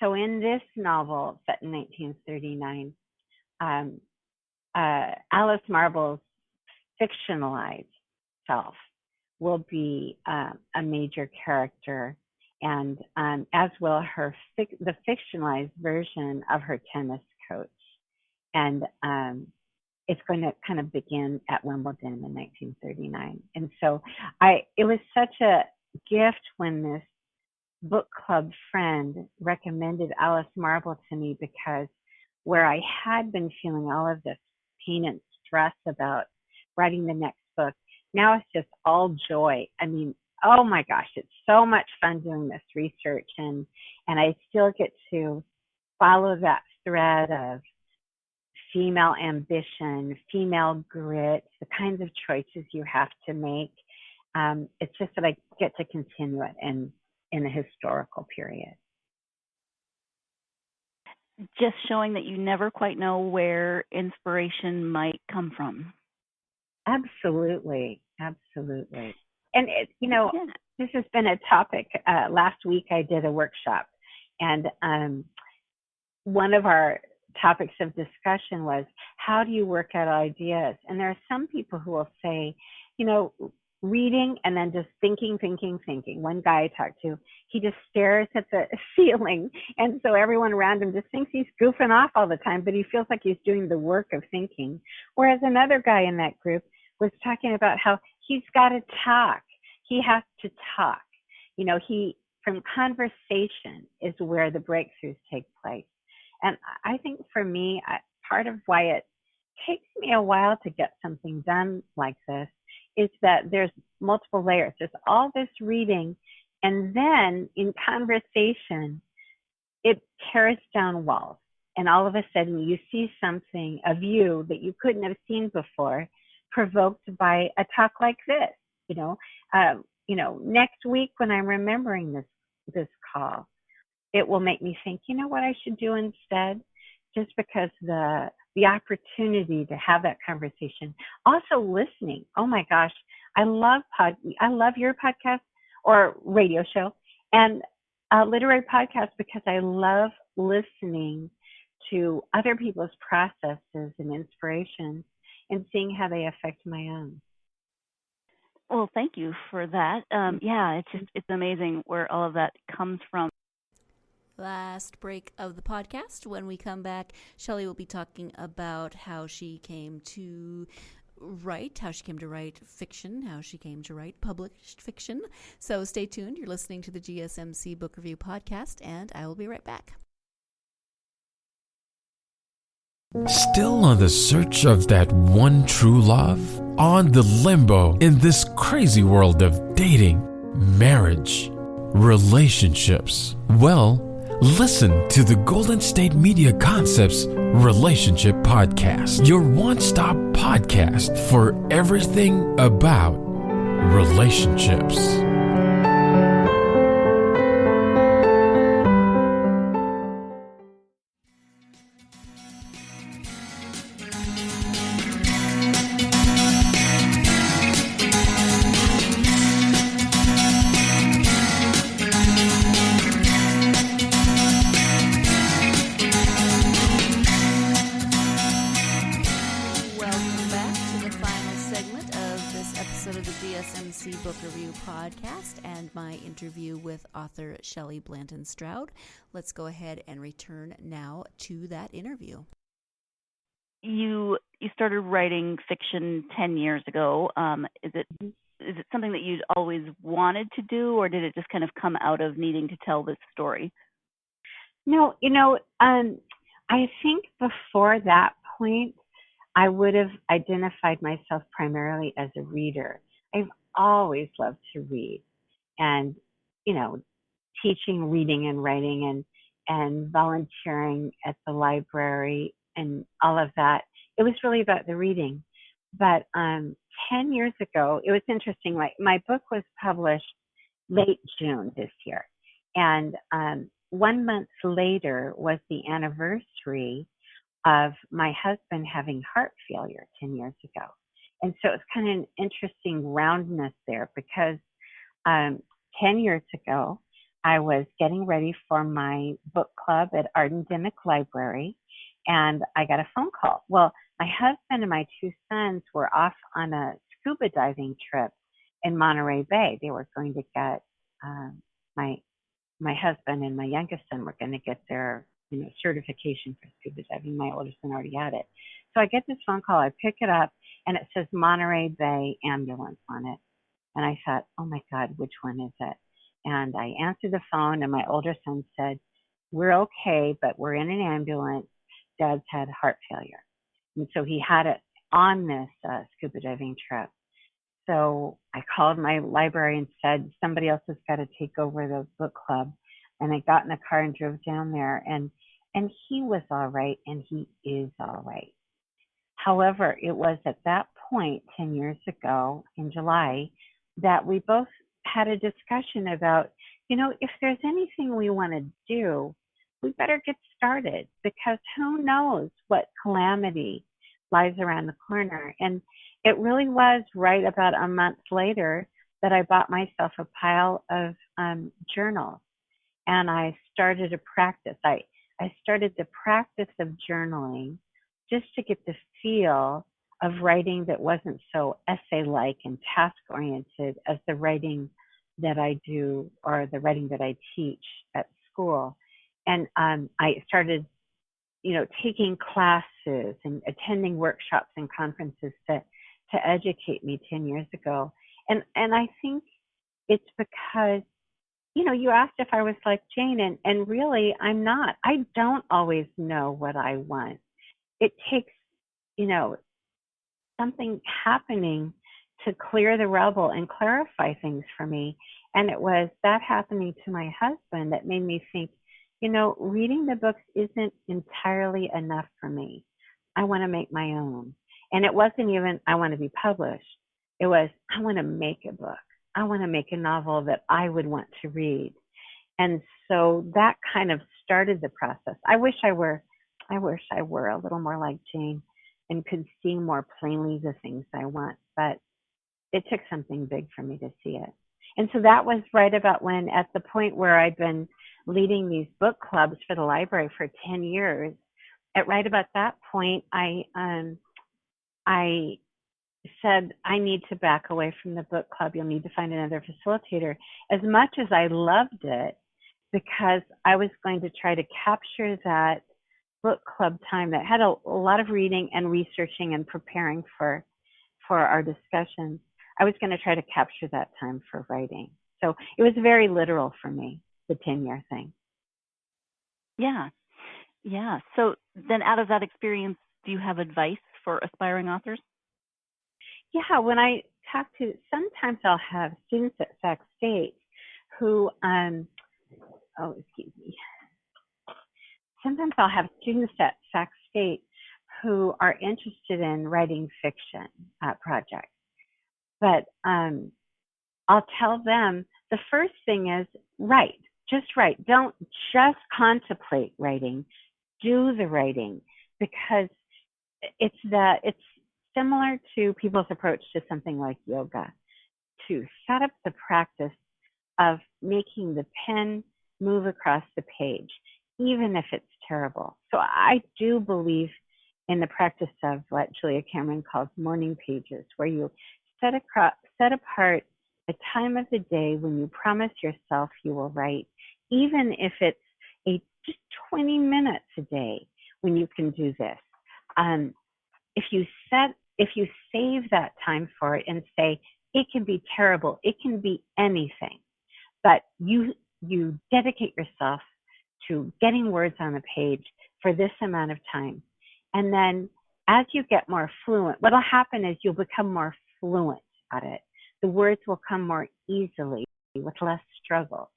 Speaker 3: So in this novel set in 1939, Alice Marble's fictionalized self will be a major character, and as will the fictionalized version of her tennis coach. And it's going to kind of begin at Wimbledon in 1939. And so it was such a gift when this book club friend recommended Alice Marble to me, because where I had been feeling all of this pain and stress about writing the next book, now it's just all joy. I mean, oh my gosh, it's so much fun doing this research, and I still get to follow that thread of female ambition, female grit, the kinds of choices you have to make. It's just that I get to continue it in a historical period.
Speaker 4: Just showing that you never quite know where inspiration might come from.
Speaker 3: Absolutely. And this has been a topic. Last week I did a workshop, and one of our topics of discussion was, how do you work out ideas? And there are some people who will say, reading and then just thinking. One guy I talked to, he just stares at the ceiling, and so everyone around him just thinks he's goofing off all the time, but he feels like he's doing the work of thinking. Whereas another guy in that group was talking about how he's got to talk. He has to talk. From conversation is where the breakthroughs take place. And I think for me, part of why it takes me a while to get something done like this is that there's multiple layers. There's all this reading, and then in conversation, it tears down walls. And all of a sudden, you see something of you that you couldn't have seen before, provoked by a talk like this. Next week when I'm remembering this call, it will make me think, what I should do instead, just because the opportunity to have that conversation. Also listening. Oh my gosh, I love your podcast or radio show and literary podcast, because I love listening to other people's processes and inspirations and seeing how they affect my own.
Speaker 4: Well, thank you for that. It's amazing where all of that comes from.
Speaker 2: Last break of the podcast. When we come back, Shelley will be talking about how she came to write fiction, how she came to write published fiction. So stay tuned. You're listening to the GSMC Book Review Podcast, and I will be right back.
Speaker 1: Still on the search of that one true love? On the limbo in this crazy world of dating, marriage, relationships? Well, listen to the Golden State Media Concepts Relationship Podcast, your one-stop podcast for everything about relationships.
Speaker 2: GSMC Book Review Podcast and my interview with author Shelley Blanton-Stroud. Let's go ahead and return now to that interview.
Speaker 4: you started writing fiction 10 years ago. Is it something that you'd always wanted to do, or did it just kind of come out of needing to tell this story?
Speaker 3: No, I think before that point, I would have identified myself primarily as a reader. I've always loved to read, and, you know, teaching reading and writing and volunteering at the library and all of that. It was really about the reading. But 10 years ago, it was interesting. Like, my book was published late June this year. And 1 month later was the anniversary of my husband having heart failure 10 years ago. And so it's kind of an interesting roundness there, because 10 years ago, I was getting ready for my book club at Ardendemic Library, and I got a phone call. Well, my husband and my two sons were off on a scuba diving trip in Monterey Bay. They were going to get my husband and my youngest son were going to get their certification for scuba diving. My oldest son already had it. So I get this phone call. I pick it up, and it says Monterey Bay ambulance on it. And I thought, oh my God, which one is it? And I answered the phone, and my older son said, we're okay, but we're in an ambulance. Dad's had heart failure. And so he had it on this scuba diving trip. So I called my library and said, somebody else has got to take over the book club. And I got in a car and drove down there, and he was all right, and he is all right. However, it was at that point 10 years ago in July that we both had a discussion about, if there's anything we want to do, we better get started, because who knows what calamity lies around the corner. And it really was right about a month later that I bought myself a pile of journals, and I started a practice. I started the practice of journaling just to get the feel of writing that wasn't so essay-like and task-oriented as the writing that I do, or the writing that I teach at school. And I started, taking classes and attending workshops and conferences to educate me 10 years ago. And I think it's because, you asked if I was like Jane, and really I'm not. I don't always know what I want. It takes, something happening to clear the rubble and clarify things for me. And it was that happening to my husband that made me think, reading the books isn't entirely enough for me. I want to make my own. And it wasn't even, I want to be published. It was, I want to make a book. I want to make a novel that I would want to read. And so that kind of started the process. I wish I were a little more like Jane and could see more plainly the things I want, but it took something big for me to see it. And so that was right about when, at the point where I'd been leading these book clubs for the library for 10 years, at right about that point, I said, I need to back away from the book club. You'll need to find another facilitator. As much as I loved it, because I was going to try to capture that book club time that had a lot of reading and researching and preparing for our discussions, I was going to try to capture that time for writing. So it was very literal for me, the 10-year thing.
Speaker 4: Yeah. So then out of that experience, do you have advice for aspiring authors?
Speaker 3: Yeah, when I talk to, sometimes I'll have students at Sac State who, sometimes I'll have students at Sac State who are interested in writing fiction projects. But I'll tell them the first thing is write. Just write. Don't just contemplate writing. Do the writing, because it's similar to people's approach to something like yoga, to set up the practice of making the pen move across the page, even if it's terrible. So I do believe in the practice of what Julia Cameron calls morning pages, where you set apart a time of the day when you promise yourself you will write, even if it's just 20 minutes a day when you can do this. if you save that time for it and say, it can be terrible, it can be anything, but you dedicate yourself to getting words on the page for this amount of time. And then as you get more fluent, what'll happen is you'll become more fluent at it. The words will come more easily with less struggle.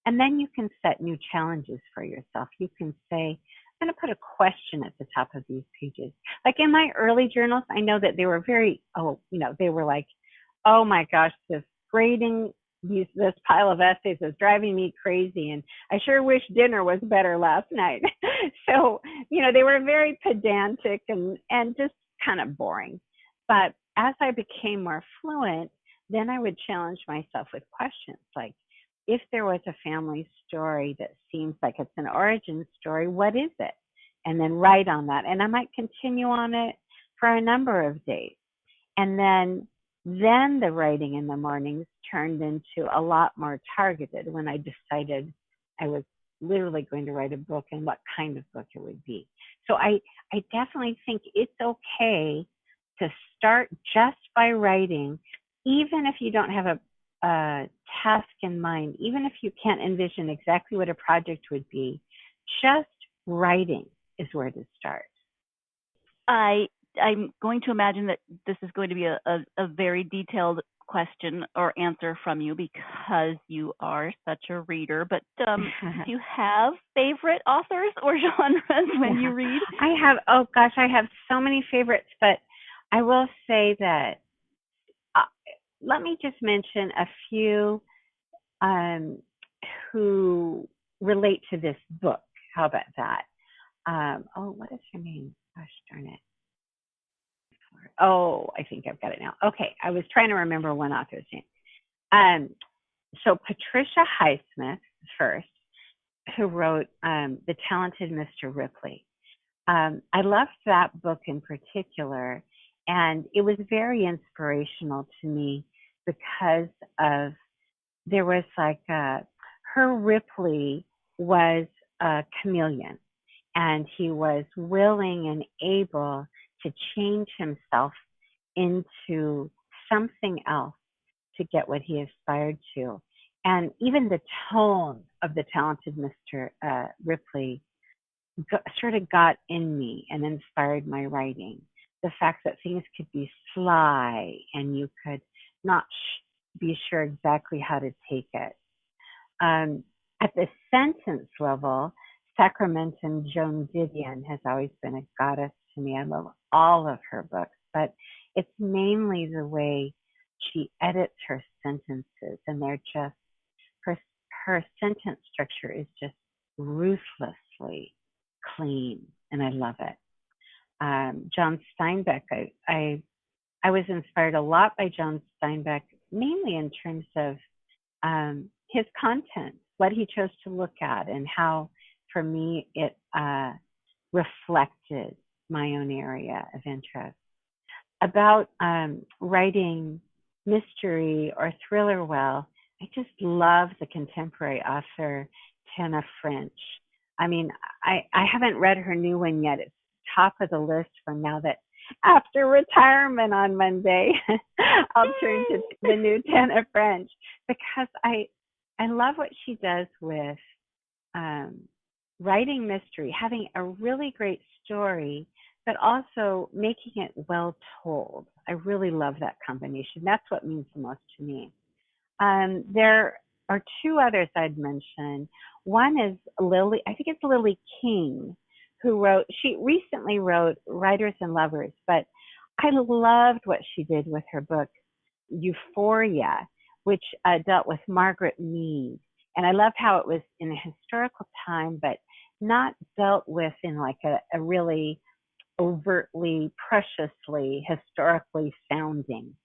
Speaker 3: And then you can set new challenges for yourself. You can say, I'm going to put a question at the top of these pages. Like in my early journals, I know that they were they were like, oh my gosh, this pile of essays is driving me crazy, and I sure wish dinner was better last night. So, they were very pedantic and just kind of boring. But as I became more fluent, then I would challenge myself with questions like, if there was a family story that seems like it's an origin story, what is it? And then write on that. And I might continue on it for a number of days. And then the writing in the mornings turned into a lot more targeted when I decided I was literally going to write a book and what kind of book it would be. So I definitely think it's okay to start just by writing, even if you don't have a task in mind, even if you can't envision exactly what a project would be, just writing is where to start.
Speaker 4: I'm going to imagine that this is going to be a very detailed question or answer from you because you are such a reader. But do you have favorite authors or genres when you read?
Speaker 3: I have so many favorites, but I will say that let me just mention a few who relate to this book. How about that? What is her name? Gosh darn it. Oh, I think I've got it now. Okay, I was trying to remember one author's name. So Patricia Highsmith first, who wrote The Talented Mr. Ripley. I loved that book in particular, and it was very inspirational to me because of, there was like, her Ripley was a chameleon, and he was willing and able to change himself into something else to get what he aspired to. And even the tone of The Talented Mr. Ripley sort of got in me and inspired my writing. The fact that things could be sly and you could not be sure exactly how to take it. At the sentence level, Sacramento Joan Didion has always been a goddess to me. I love all of her books, but it's mainly the way she edits her sentences, and they're just, her sentence structure is just ruthlessly clean, and I love it. John Steinbeck, I was inspired a lot by John Steinbeck, mainly in terms of his content, what he chose to look at, and how, for me, it reflected my own area of interest. About writing mystery or thriller well, I just love the contemporary author, Tana French. I mean, I haven't read her new one yet. It's top of the list for now that after retirement on Monday, I'll turn to the new Tana French, because I love what she does with writing mystery, having a really great story, but also making it well told. I really love that combination. That's what means the most to me. There are two others I'd mention. One is Lily King, she recently wrote Writers and Lovers, but I loved what she did with her book, Euphoria, which dealt with Margaret Mead. And I loved how it was in a historical time, but not dealt with in like a really overtly, preciously, historically sounding.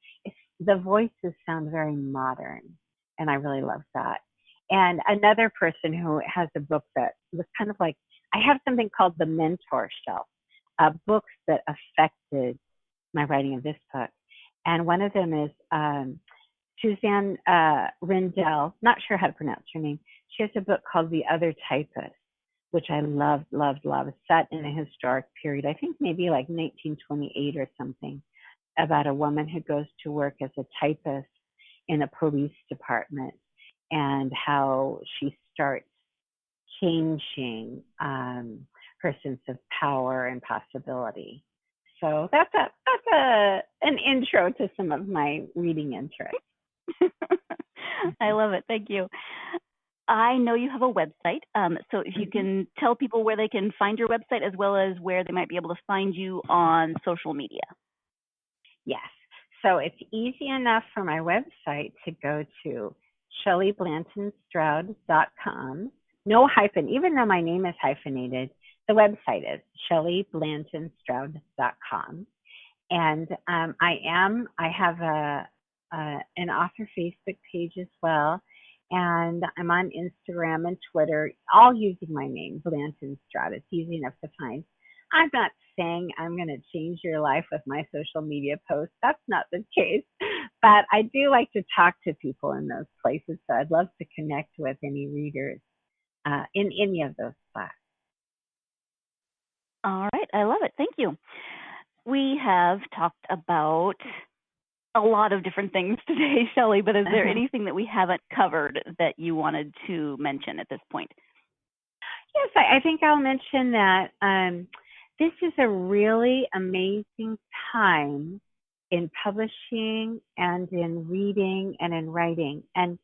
Speaker 3: The voices sound very modern, and I really love that. And another person who has a book that was kind of like, I have something called the Mentor Shelf, books that affected my writing of this book. And one of them is Suzanne Rendell, not sure how to pronounce her name. She has a book called The Other Typist. which I loved, loved, loved, set in a historic period, I think maybe like 1928 or something, about a woman who goes to work as a typist in a police department and how she starts changing her sense of power and possibility. So that's an intro to some of my reading interests.
Speaker 4: I love it. Thank you. I know you have a website, so if you can tell people where they can find your website as well as where they might be able to find you on social media.
Speaker 3: Yes. So it's easy enough for my website to go to ShelleyBlanton-Stroud.com. No hyphen, even though my name is hyphenated, the website is ShelleyBlanton-Stroud.com. And I have an author Facebook page as well. And I'm on Instagram and Twitter, all using my name, Blanton-Stroud. It's easy enough to find. I'm not saying I'm going to change your life with my social media posts. That's not the case. But I do like to talk to people in those places. So I'd love to connect with any readers in any of those spots.
Speaker 4: All right. I love it. Thank you. We have talked about a lot of different things today, Shelley, but is there anything that we haven't covered that you wanted to mention at this point?
Speaker 3: Yes, I think I'll mention that this is a really amazing time in publishing and in reading and in writing. And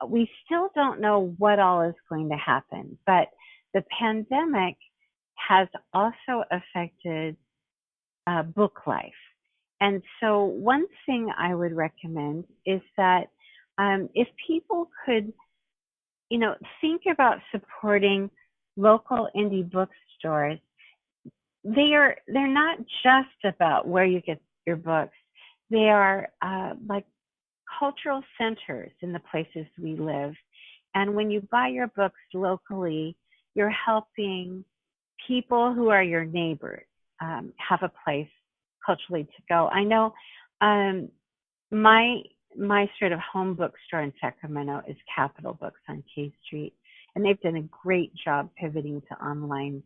Speaker 3: we still don't know what all is going to happen, but the pandemic has also affected book life. And so one thing I would recommend is that if people could, think about supporting local indie bookstores. They're not just about where you get your books. They are like cultural centers in the places we live. And when you buy your books locally, you're helping people who are your neighbors have a place culturally to go. I know my sort of home bookstore in Sacramento is Capitol Books on K Street, and they've done a great job pivoting to online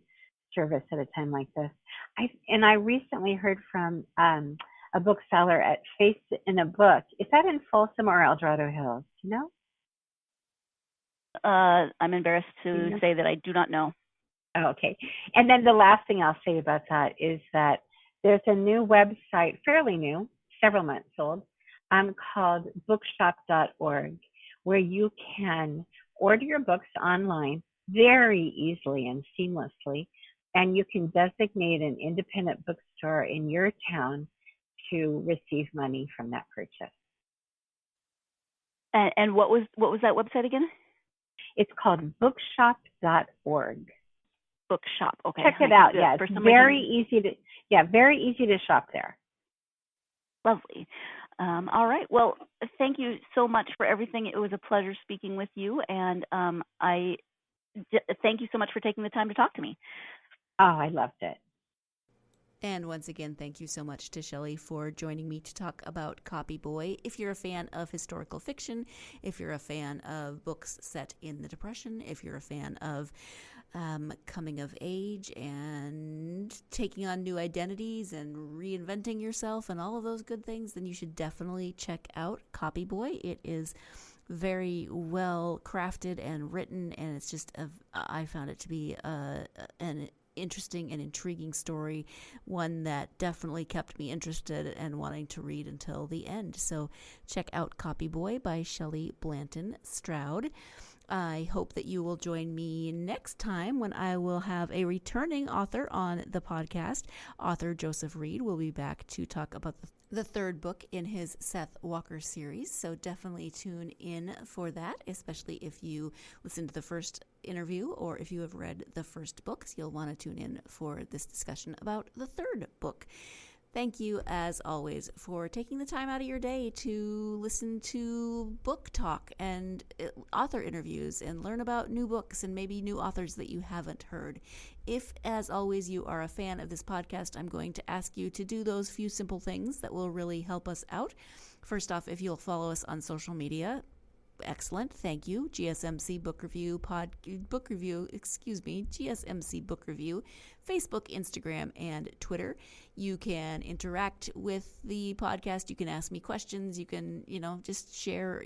Speaker 3: service at a time like this. I recently heard from a bookseller at Face in a Book. Is that in Folsom or El Dorado Hills? Do you know?
Speaker 4: I'm embarrassed to say that I do not know.
Speaker 3: Oh, okay. And then the last thing I'll say about that is that there's a new website, fairly new, several months old, called bookshop.org, where you can order your books online very easily and seamlessly, and you can designate an independent bookstore in your town to receive money from that purchase.
Speaker 4: And what was that website again?
Speaker 3: It's called bookshop.org.
Speaker 4: Bookshop. Okay.
Speaker 3: Check it out. Yeah, it's very easy to shop there.
Speaker 4: Lovely. All right. Well, thank you so much for everything. It was a pleasure speaking with you, and I thank you so much for taking the time to talk to me.
Speaker 3: Oh, I loved it.
Speaker 2: And once again, thank you so much to Shelley for joining me to talk about Copy Boy. If you're a fan of historical fiction, if you're a fan of books set in the Depression, if you're a fan of coming of age and taking on new identities and reinventing yourself and all of those good things, then you should definitely check out Copy Boy. It is very well crafted and written, and it's just I found it to be an interesting and intriguing story, one that definitely kept me interested and wanting to read until the end. So check out Copy Boy by Shelley Blanton-Stroud. I hope that you will join me next time when I will have a returning author on the podcast. Author Joseph Reed will be back to talk about the third book in his Seth Walker series. So definitely tune in for that, especially if you listen to the first interview or if you have read the first books. You'll want to tune in for this discussion about the third book. Thank you, as always, for taking the time out of your day to listen to book talk and author interviews and learn about new books and maybe new authors that you haven't heard. If, as always, you are a fan of this podcast, I'm going to ask you to do those few simple things that will really help us out. First off, if you'll follow us on social media, Excellent. Thank you. GSMC Book Review, GSMC Book Review, Facebook, Instagram, and Twitter. You can interact with the podcast. You can ask me questions. You can, just share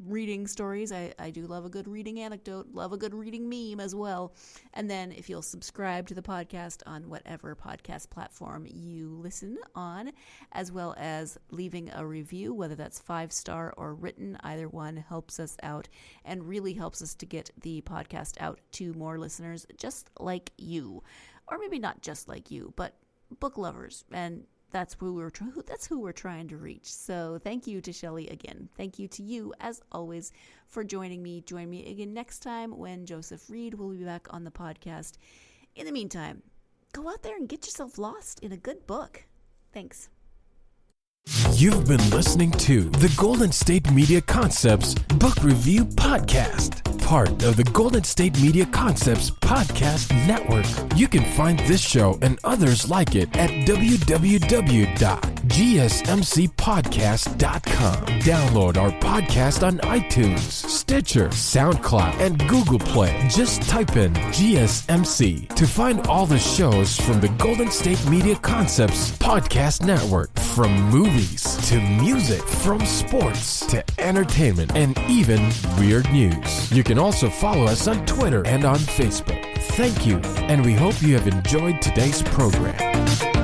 Speaker 2: reading stories. I do love a good reading anecdote, love a good reading meme as well. And then if you'll subscribe to the podcast on whatever podcast platform you listen on, as well as leaving a review, whether that's 5-star or written, either one helps us out and really helps us to get the podcast out to more listeners just like you. Or maybe not just like you, but book lovers, and that's who we're trying to reach. So thank you to Shelley again. Thank you to you, as always, for joining me. Join me again next time when Joseph Reed will be back on the podcast. In the meantime, go out there and get yourself lost in a good book. Thanks.
Speaker 1: You've been listening to the Golden State Media Concepts Book Review Podcast, part of the Golden State Media Concepts Podcast Network. You can find this show and others like it at www.gsmcpodcast.com. Download our podcast on iTunes, Stitcher, SoundCloud, and Google Play. Just type in GSMC to find all the shows from the Golden State Media Concepts Podcast Network, from movies to music, from sports to entertainment, and even weird news. You can also follow us on Twitter and on Facebook. Thank you, and we hope you have enjoyed today's program.